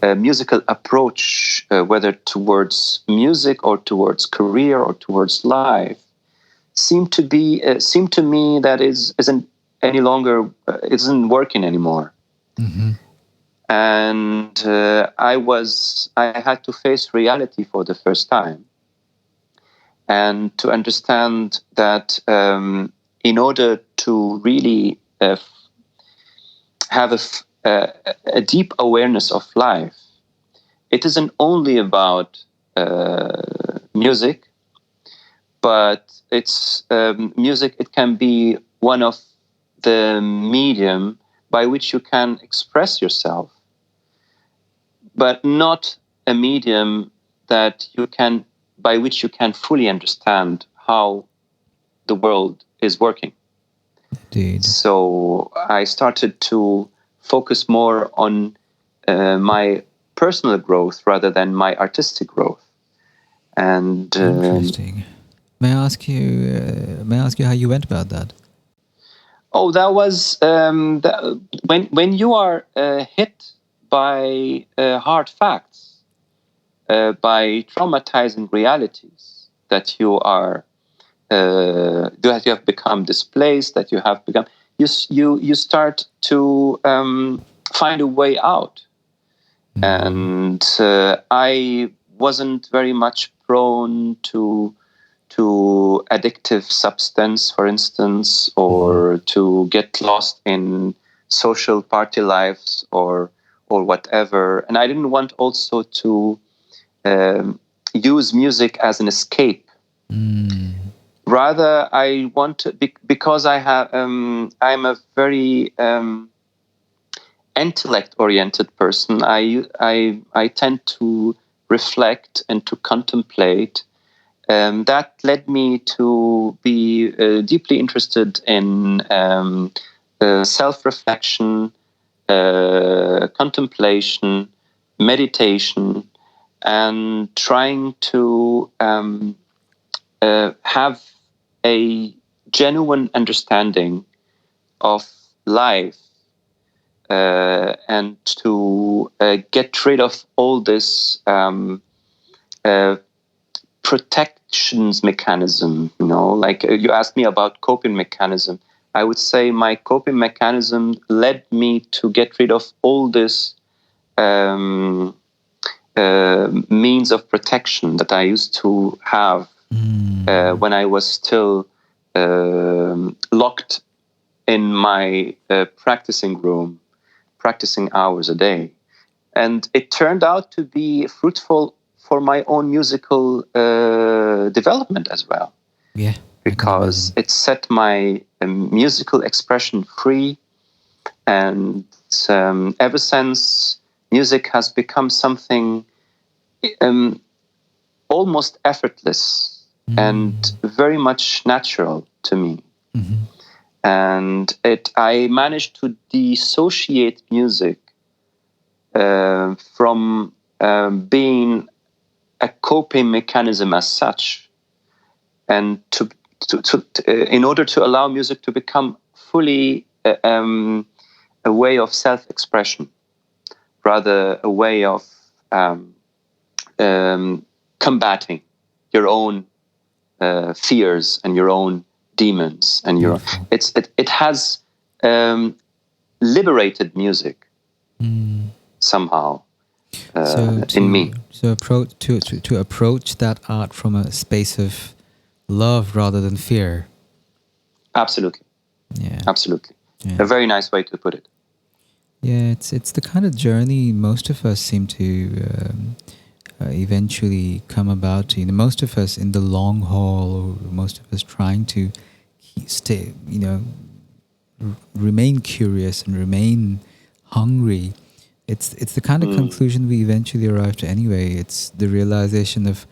musical approach, whether towards music or towards career or towards life, seemed to me that isn't any longer isn't working anymore. Mm-hmm. And I had to face reality for the first time, and to understand that in order to really have a deep awareness of life, it isn't only about music, but it's music. It can be one of the medium by which you can express yourself, but not a medium by which you can fully understand how the world is working. Indeed. So I started to focus more on my personal growth rather than my artistic growth. And interesting. May I ask you how you went about that? Oh, that was when you are hit by hard facts, by traumatizing realities, that you have become displaced, that you have become, you start to find a way out. And I wasn't very much prone to addictive substance, for instance, or to get lost in social party lives or whatever. And I didn't want also to use music as an escape. Rather, I want to, because I'm a very intellect-oriented person. I tend to reflect and to contemplate. That led me to be deeply interested in self-reflection, contemplation, meditation, and trying to have a genuine understanding of life, and to get rid of all this protections mechanism. Like you asked me about coping mechanism. I would say my coping mechanism led me to get rid of all this means of protection that I used to have when I was still locked in my practicing room, practicing hours a day. And it turned out to be fruitful for my own musical development as well. Yeah. Because it set my musical expression free. And ever since, music has become something almost effortless and very much natural to me. And I managed to dissociate music from being a coping mechanism as such, and to in order to allow music to become fully a way of self-expression, rather a way of combating your own fears and your own demons, and it has liberated music somehow in me. So approach that art from a space of love rather than fear. Absolutely. Yeah. Absolutely. Yeah. A very nice way to put it. Yeah, it's the kind of journey most of us seem to eventually come about to. Most of us in the long haul, or most of us trying to stay, remain curious and remain hungry. It's the kind of conclusion we eventually arrive to anyway. It's the realization of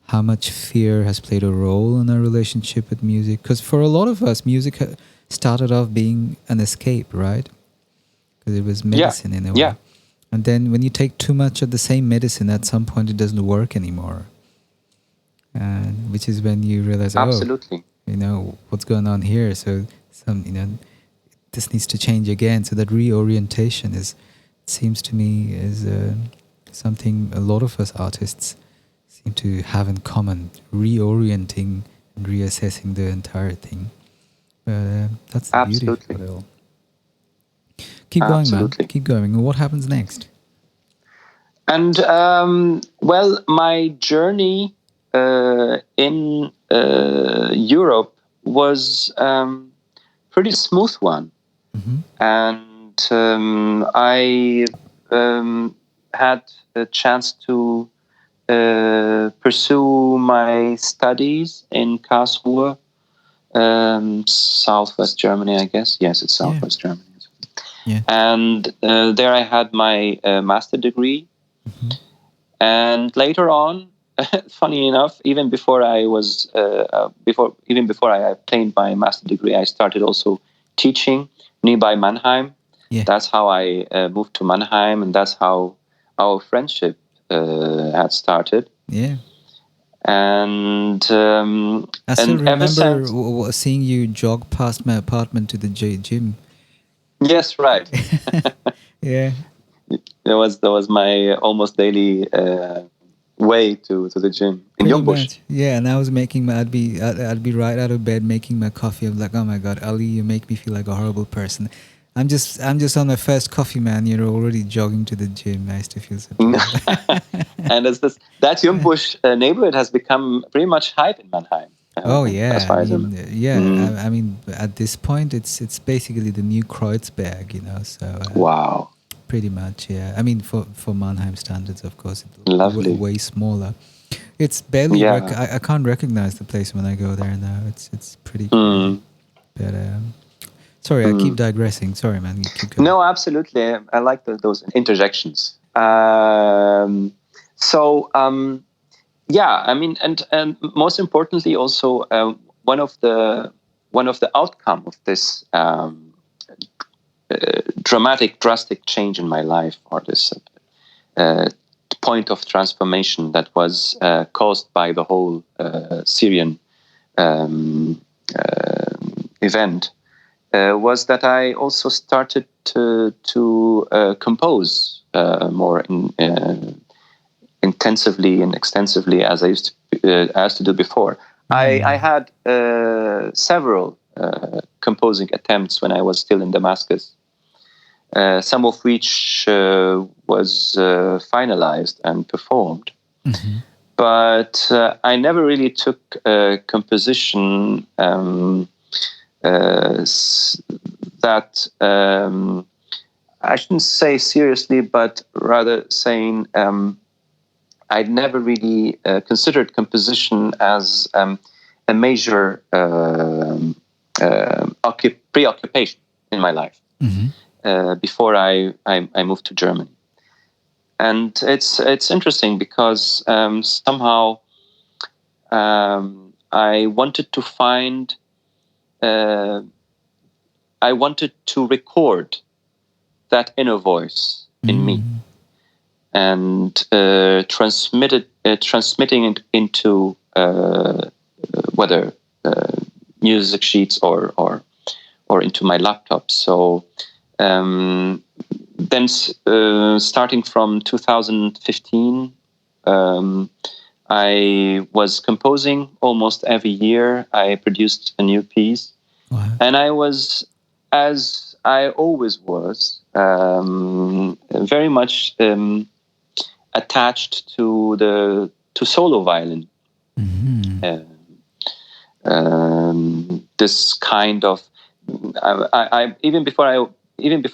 how much fear has played a role in our relationship with music. Because for a lot of us, music started off being an escape, right? Because it was medicine in a way. Yeah. And then when you take too much of the same medicine, at some point it doesn't work anymore. And which is when you realize, absolutely, what's going on here? So this needs to change again. So that reorientation seems to me is something a lot of us artists seem to have in common, reorienting and reassessing the entire thing. That's the beauty of it all. Keep going, man. Keep going. What happens next? And my journey in Europe was pretty smooth one, and I had a chance to pursue my studies in Karlsruhe, southwest Germany, I guess. Yes, it's southwest Germany. Yeah. And there I had my master degree. And later on, funny enough, even before I was before I obtained my master degree, I started also teaching nearby Mannheim. Yeah. That's how I moved to Mannheim, and that's how our friendship had started. Yeah. And I still remember seeing you jog past my apartment to the gym. Yes, right. Yeah. That was my almost daily way to the gym in Jungbusch. Yeah, and I was I'd be right out of bed making my coffee. I'm like, oh my God, Ali, you make me feel like a horrible person. I'm just on my first coffee, man. You're already jogging to the gym. I used to feel so bad. And that Jungbusch neighborhood has become pretty much hype in Mannheim. Oh yeah, as far as I mean, at this point, it's basically the new Kreuzberg, So wow, pretty much, yeah. I mean, for Mannheim standards, of course, lovely, way smaller. It's barely. I can't recognize the place when I go there now. It's pretty. But sorry, I keep digressing. Sorry, man. You keep going. No, absolutely. I like those interjections. Yeah, I mean, and most importantly, also one of the outcome of this drastic change in my life, or this point of transformation that was caused by the whole Syrian event, was that I also started to compose more intensively and extensively as I used to do before. I had several composing attempts when I was still in Damascus, some of which was finalized and performed. But I never really took composition that I shouldn't say seriously, but rather saying I'd never really considered composition as a major preoccupation in my life before I moved to Germany. And it's interesting because somehow I wanted to find, I wanted to record that inner voice in me and transmitting it into whether music sheets or into my laptop. So then starting from 2015, I was composing almost every year. I produced a new piece. Wow. And I was as I always was very much attached to solo violin. Mm-hmm. This kind of I even before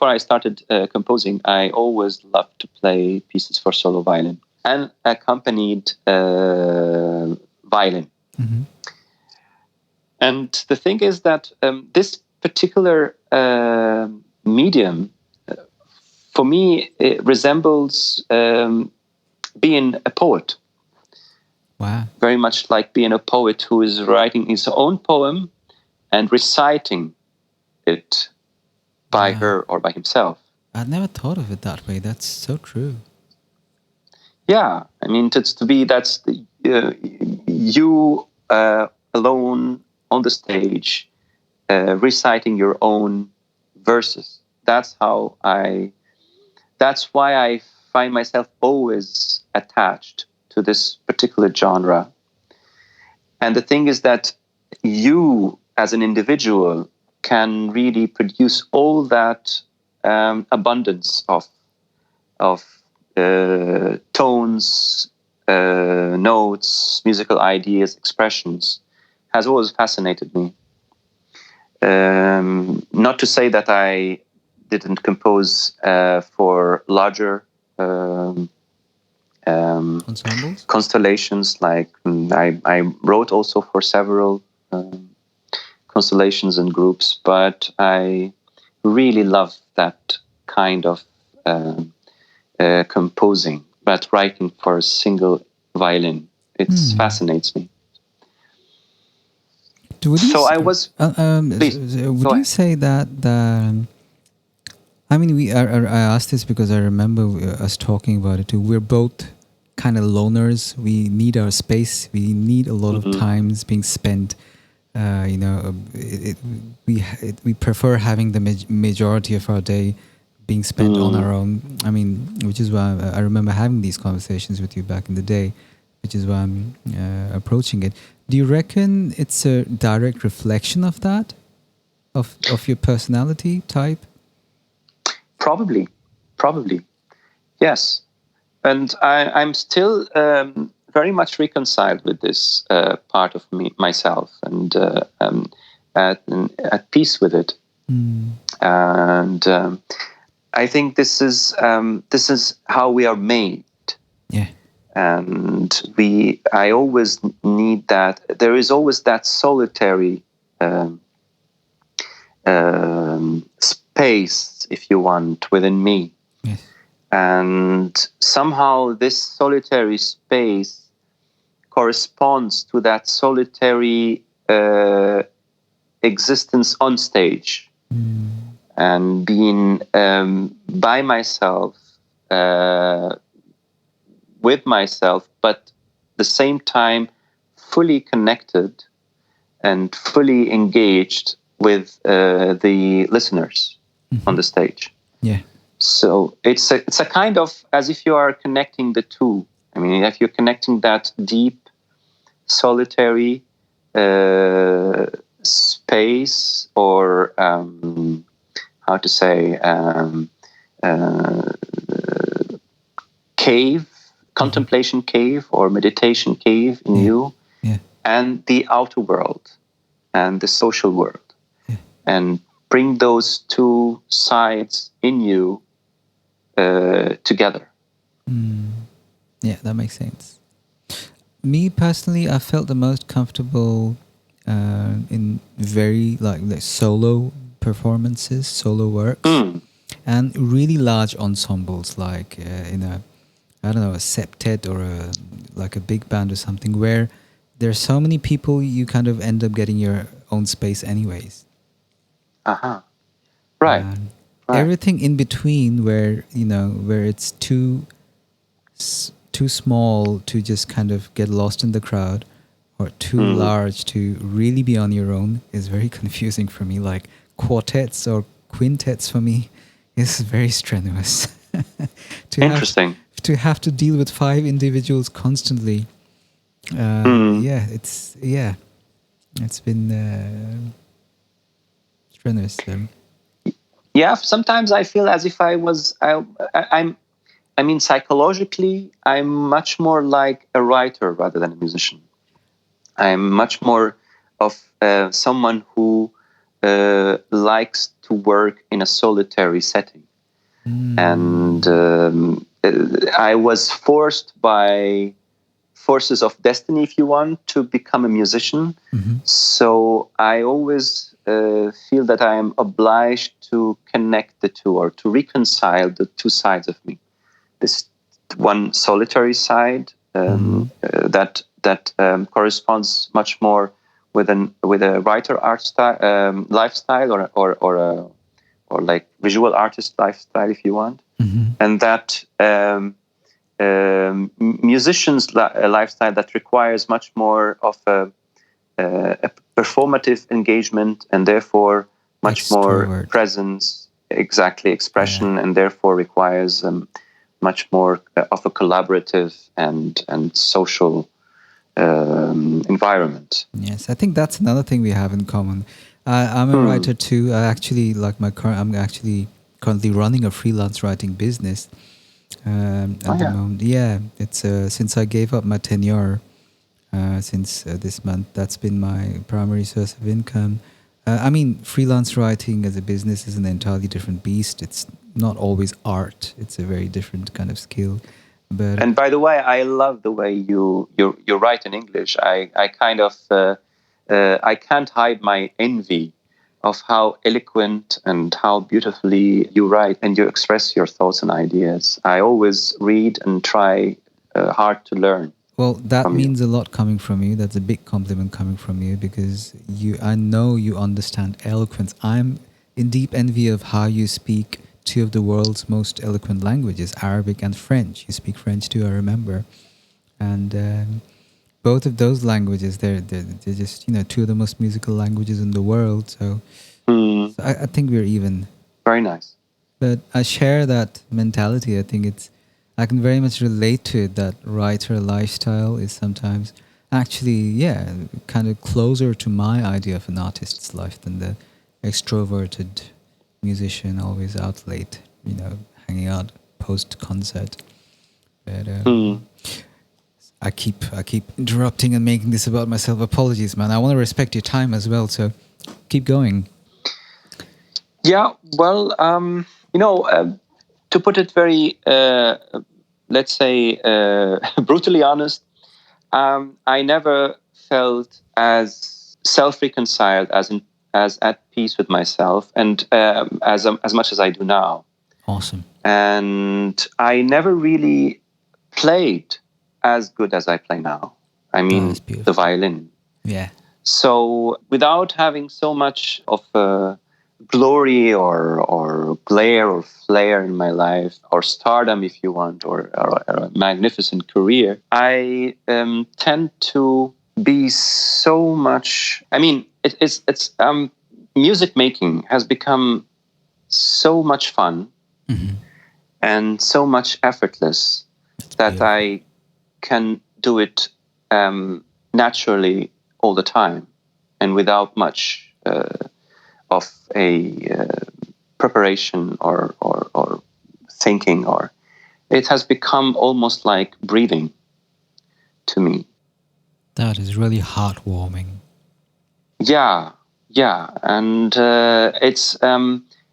I started composing, I always loved to play pieces for solo violin and accompanied violin. Mm-hmm. And the thing is that this particular medium, for me, it resembles being a poet. Wow. Very much like being a poet who is writing his own poem and reciting it by her or by himself. I'd never thought of it that way. That's so true. Yeah, I mean, that's you alone on the stage reciting your own verses. That's why I find myself always attached to this particular genre. And the thing is that you, as an individual, can really produce all that abundance of tones, notes, musical ideas, expressions, has always fascinated me. Not to say that I didn't compose for larger Ensembles? constellations. Like I wrote also for several constellations and groups, but I really love that kind of composing, but writing for a single violin. It fascinates me. Would you So I was. Please, would go you ahead. say that I mean, I asked this because I remember us talking about it too. We're both kind of loners. We need our space. We need a lot of times being spent. We prefer having the majority of our day being spent on our own. I mean, which is why I remember having these conversations with you back in the day, which is why I'm approaching it. Do you reckon it's a direct reflection of that, of your personality type? Probably, yes. And I'm still very much reconciled with this part of myself, and at peace with it. And I think this is how we are made. Yeah. And I always need that. There is always that solitary space, if you want, within me. Yes. And somehow this solitary space corresponds to that solitary existence on stage. And being by myself, with myself, but at the same time fully connected and fully engaged with the listeners on the stage. Yeah. So it's a kind of as if you are connecting the two. I mean, if you're connecting that deep, solitary space, or how to say, cave, contemplation cave or meditation cave in you, and the outer world and the social world, and bring those two sides in you together. Yeah, that makes sense. Me personally, I felt the most comfortable in very like solo performances, solo works, and really large ensembles, like in a, I don't know, a septet or like a big band or something, where there's so many people, you kind of end up getting your own space anyways. Right. Everything in between, where where it's too small to just kind of get lost in the crowd, or too large to really be on your own, is very confusing for me. Like quartets or quintets for me is very strenuous. Interesting. To have to deal with 5 individuals constantly. It's been strenuous. Yeah, sometimes I feel as if I mean, psychologically, I'm much more like a writer rather than a musician. I'm much more of someone who likes to work in a solitary setting. And I was forced by forces of destiny, if you want, to become a musician. So I always feel that I am obliged to connect the two, or to reconcile the two sides of me. This one solitary side that corresponds much more with a writer art style, lifestyle, or like visual artist lifestyle, if you want, and that musician's lifestyle that requires much more of a performative engagement, and therefore much more presence, exactly, expression, and therefore requires much more of a collaborative and social environment. Yes, I think that's another thing we have in common. I'm a writer too. I'm actually currently running a freelance writing business at the moment. Yeah, it's since I gave up my tenure since this month. That's been my primary source of income. I mean, freelance writing as a business is an entirely different beast. It's not always art. It's a very different kind of skill. And by the way, I love the way you write in English. I kind of I can't hide my envy of how eloquent and how beautifully you write and you express your thoughts and ideas. I always read and try hard to learn. Well, that means a lot coming from you. That's a big compliment coming from you, because I know you understand eloquence. I'm in deep envy of how you speak two of the world's most eloquent languages, Arabic and French. You speak French too, I remember. And both of those languages, they're just, two of the most musical languages in the world. So I think we're even. Very nice. But I share that mentality. I think I can very much relate to it, that writer lifestyle is sometimes actually, kind of closer to my idea of an artist's life than the extroverted musician always out late, hanging out post-concert. But I keep interrupting and making this about myself. Apologies, man. I want to respect your time as well, so keep going. Yeah, well, to put it very, let's say, brutally honest, I never felt as self-reconciled, as at peace with myself, and as much as I do now. Awesome. And I never really played as good as I play now. I mean, the violin. Yeah. So without having so much of glory or glare or flair in my life, or stardom, if you want, or a magnificent career, I tend to be so much. I mean, it's music making has become so much fun and so much effortless that I can do it naturally all the time and without much of a preparation or thinking, or it has become almost like breathing to me. That is really heartwarming. Yeah, and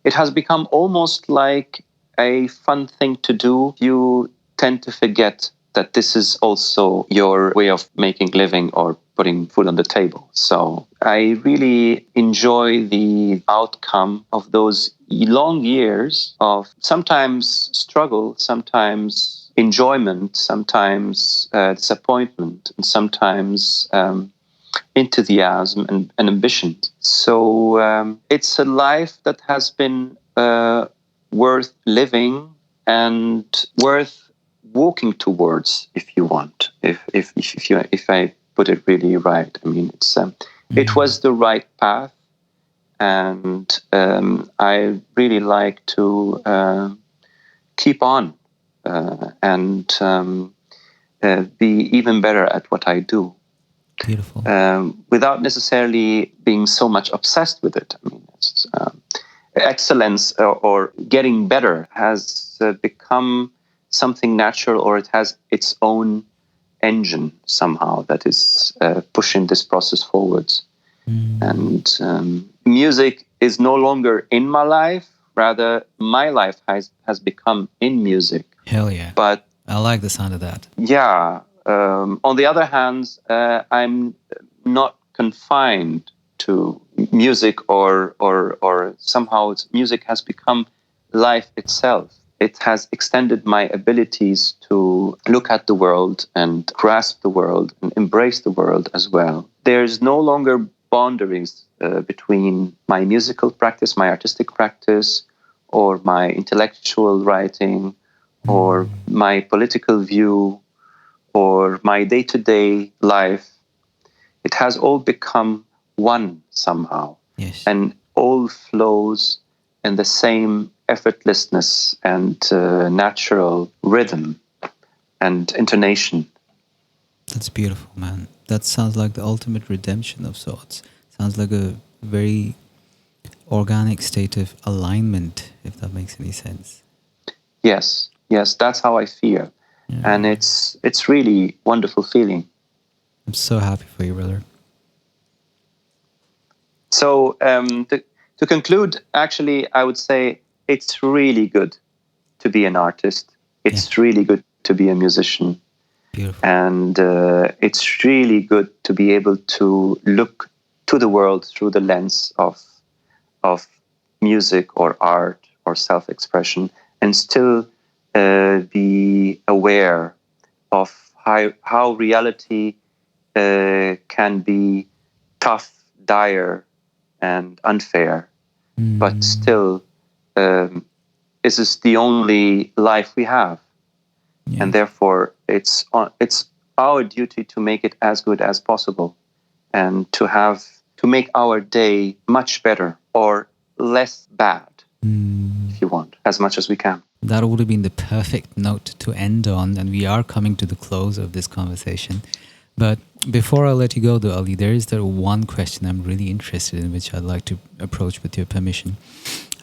it has become almost like a fun thing to do. You tend to forget that this is also your way of making living or putting food on the table. So I really enjoy the outcome of those long years of sometimes struggle, sometimes enjoyment, sometimes disappointment, and sometimes enthusiasm and ambition. So it's a life that has been worth living and worth walking towards, if you want. If I put it really right, I mean, it was the right path, and I really like to keep on and be even better at what I do. Beautiful. Without necessarily being so much obsessed with it. I mean, excellence or getting better has become something natural, or it has its own engine somehow that is pushing this process forwards. And music is no longer in my life. Rather, my life has become in music. Hell yeah. But I like the sound of that. Yeah. On the other hand, I'm not confined to music, or somehow music has become life itself. It has extended my abilities to look at the world and grasp the world and embrace the world as well. There's no longer boundaries between my musical practice, my artistic practice, or my intellectual writing, or my political view, or my day-to-day life. It has all become one somehow. Yes. And all flows in the same effortlessness and natural rhythm and intonation. That's beautiful, man. That sounds like the ultimate redemption of sorts. Sounds like a very organic state of alignment, if that makes any sense. Yes, that's how I feel. Yeah. And it's really wonderful feeling. I'm so happy for you, brother. So to conclude, actually, I would say it's really good to be an artist. It's really good to be a musician. Beautiful. And it's really good to be able to look to the world through the lens of music or art or self-expression, and still be aware of how reality can be tough, dire, and unfair. But still, this is the only life we have. Yeah. And therefore, it's our duty to make it as good as possible, and to make our day much better or less bad, if you want, as much as we can. That would have been the perfect note to end on, and we are coming to the close of this conversation. But before I let you go, though, Ali, there is that one question I'm really interested in, which I'd like to approach with your permission.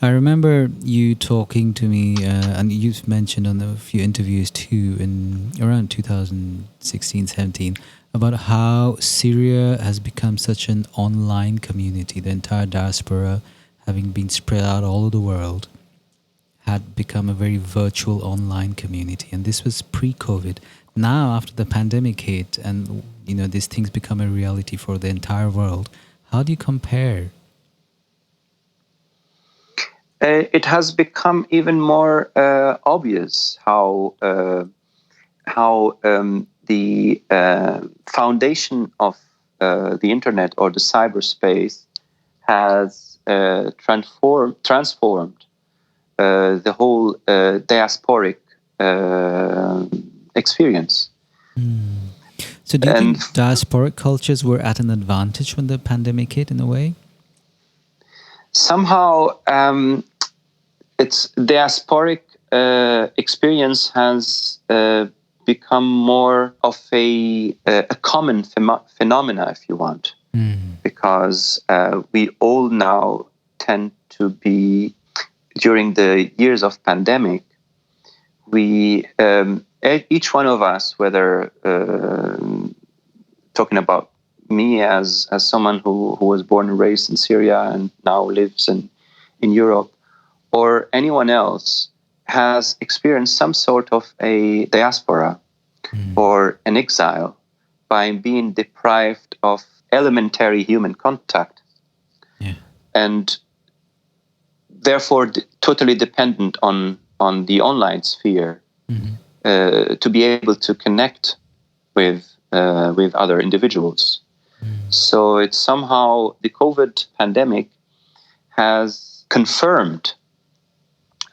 I remember you talking to me, and you've mentioned on a few interviews too, in around 2016-17, about how Syria has become such an online community. The entire diaspora, having been spread out all over the world, had become a very virtual online community. And this was pre-COVID. Now, after the pandemic hit and these things become a reality for the entire world, how do you compare? It has become even more obvious how the foundation of the internet or the cyberspace has transformed the whole diasporic experience. So do you think diasporic cultures were at an advantage when the pandemic hit, in a way? Somehow, its diasporic experience has become more of a common phenomena, if you want, because we all now tend to be, during the years of pandemic, we each one of us, whether talking about me as someone who was born and raised in Syria and now lives in Europe, or anyone else, has experienced some sort of a diaspora or an exile by being deprived of elementary human contact, and therefore totally dependent on the online sphere to be able to connect with other individuals. So it's somehow the COVID pandemic has confirmed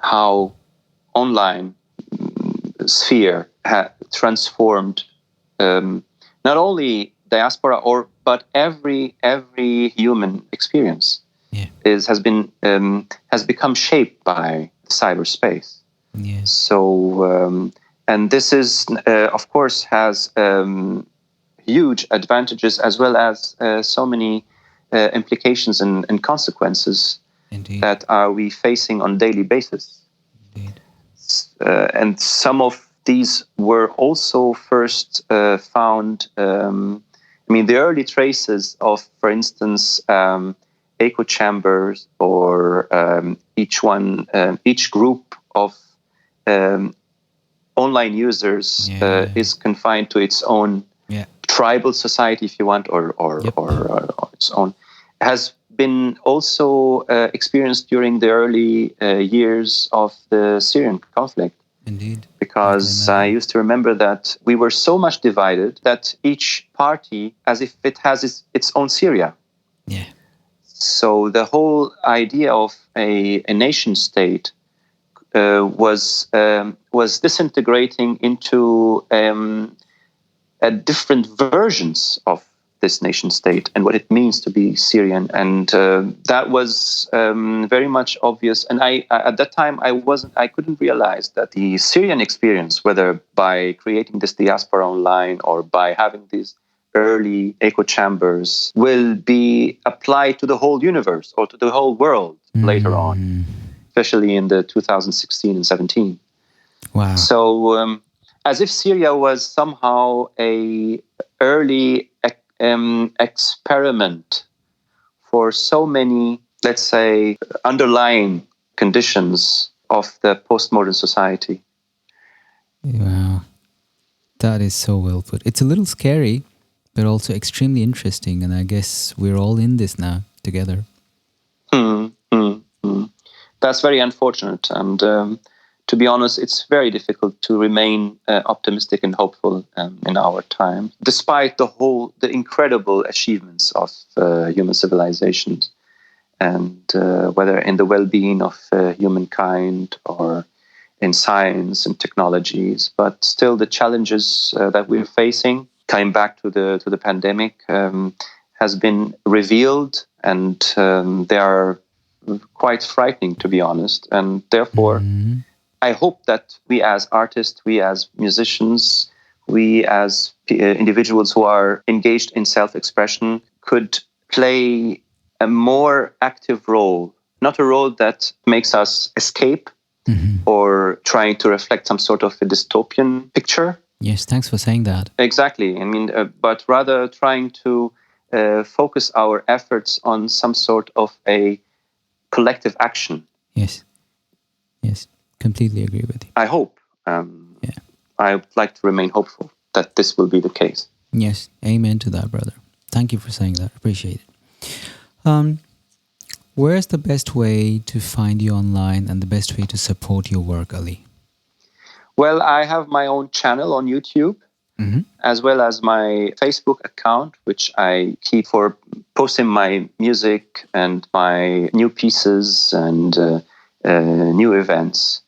how online sphere transformed not only diaspora but every human experience has become shaped by cyberspace. So and this is of course has huge advantages as well as so many implications and consequences. Indeed. that are we facing on daily basis. Indeed. And some of these were also first found. The early traces of, for instance, echo chambers, or each group of online users is confined to its own tribal society, if you want, or its own, has been also experienced during the early years of the Syrian conflict. Indeed. Because I used to remember that we were so much divided that each party, as if it has its own Syria. Yeah. So the whole idea of a nation state was disintegrating into different versions of this nation state and what it means to be Syrian, and that was very much obvious. And I at that time I couldn't realize that the Syrian experience, whether by creating this diaspora online or by having these early echo chambers, will be applied to the whole universe or to the whole world later on, especially in the 2016 and 17. Wow. So as if Syria was somehow a early experiment for so many, let's say, underlying conditions of the postmodern society. Wow. That is so well put. It's a little scary, but also extremely interesting. And I guess we're all in this now together. That's very unfortunate. And to be honest, it's very difficult to remain optimistic and hopeful in our time, despite the incredible achievements of human civilizations, and whether in the well-being of humankind or in science and technologies. But still, the challenges that we're facing, coming back to the pandemic, has been revealed, and they are quite frightening, to be honest. And therefore, I hope that we as artists, we as musicians, we as individuals who are engaged in self-expression could play a more active role, not a role that makes us escape or trying to reflect some sort of a dystopian picture. Yes, thanks for saying that. Exactly. But rather trying to focus our efforts on some sort of a collective action. Yes. Completely agree with you. I hope. I would like to remain hopeful that this will be the case. Yes, amen to that, brother. Thank you for saying that. Appreciate it. Where's the best way to find you online and the best way to support your work, Ali? Well, I have my own channel on YouTube, as well as my Facebook account, which I keep for posting my music and my new pieces and new events.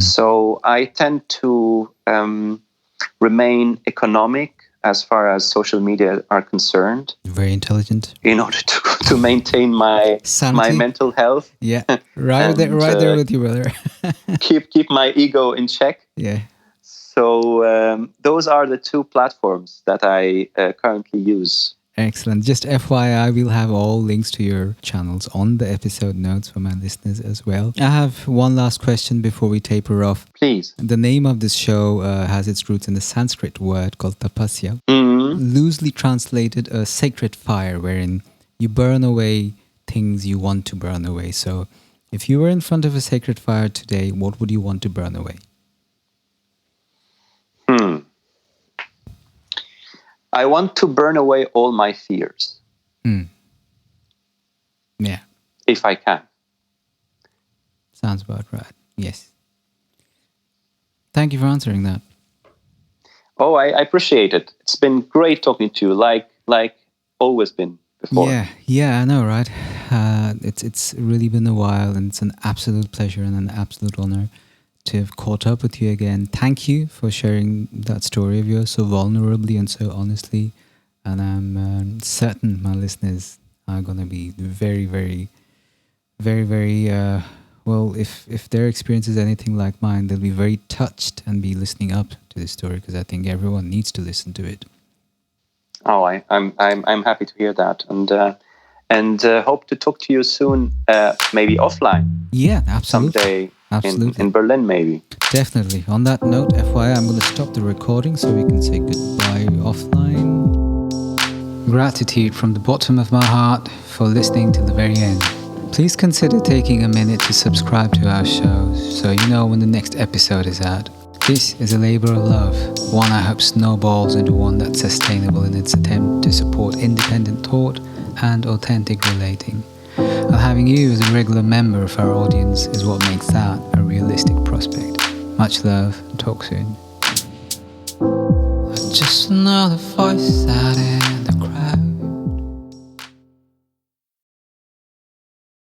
So I tend to remain economic as far as social media are concerned. Very intelligent. In order to maintain my mental health. Yeah, right there with you, brother. keep my ego in check. Yeah. So those are the two platforms that I currently use. Excellent. Just FYI, we'll have all links to your channels on the episode notes for my listeners as well. I have one last question before we taper off. Please. The name of this show has its roots in the Sanskrit word called tapasya. Loosely translated, a sacred fire wherein you burn away things you want to burn away. So if you were in front of a sacred fire today, what would you want to burn away? I want to burn away all my fears. Yeah. If I can. Sounds about right. Yes. Thank you for answering that. Oh, I appreciate it. It's been great talking to you, like always been before. Yeah, I know, right? It's really been a while, and it's an absolute pleasure and an absolute honor to have caught up with you again. Thank you for sharing that story of yours so vulnerably and so honestly. And I'm certain my listeners are going to be very, very, very, very, well, if their experience is anything like mine, they'll be very touched and be listening up to this story, because I think everyone needs to listen to it. Oh, I'm happy to hear that. And and hope to talk to you soon, maybe offline. Yeah, absolutely. Someday Absolutely. in Berlin, maybe. Definitely. On that note, FYI, I'm going to stop the recording so we can say goodbye offline. Gratitude from the bottom of my heart for listening to the very end. Please consider taking a minute to subscribe to our shows so you know when the next episode is out. This is a labour of love, one I hope snowballs into one that's sustainable in its attempt to support independent thought and authentic relating. And having you as a regular member of our audience is what makes that a realistic prospect. Much love, and talk soon. Just another voice that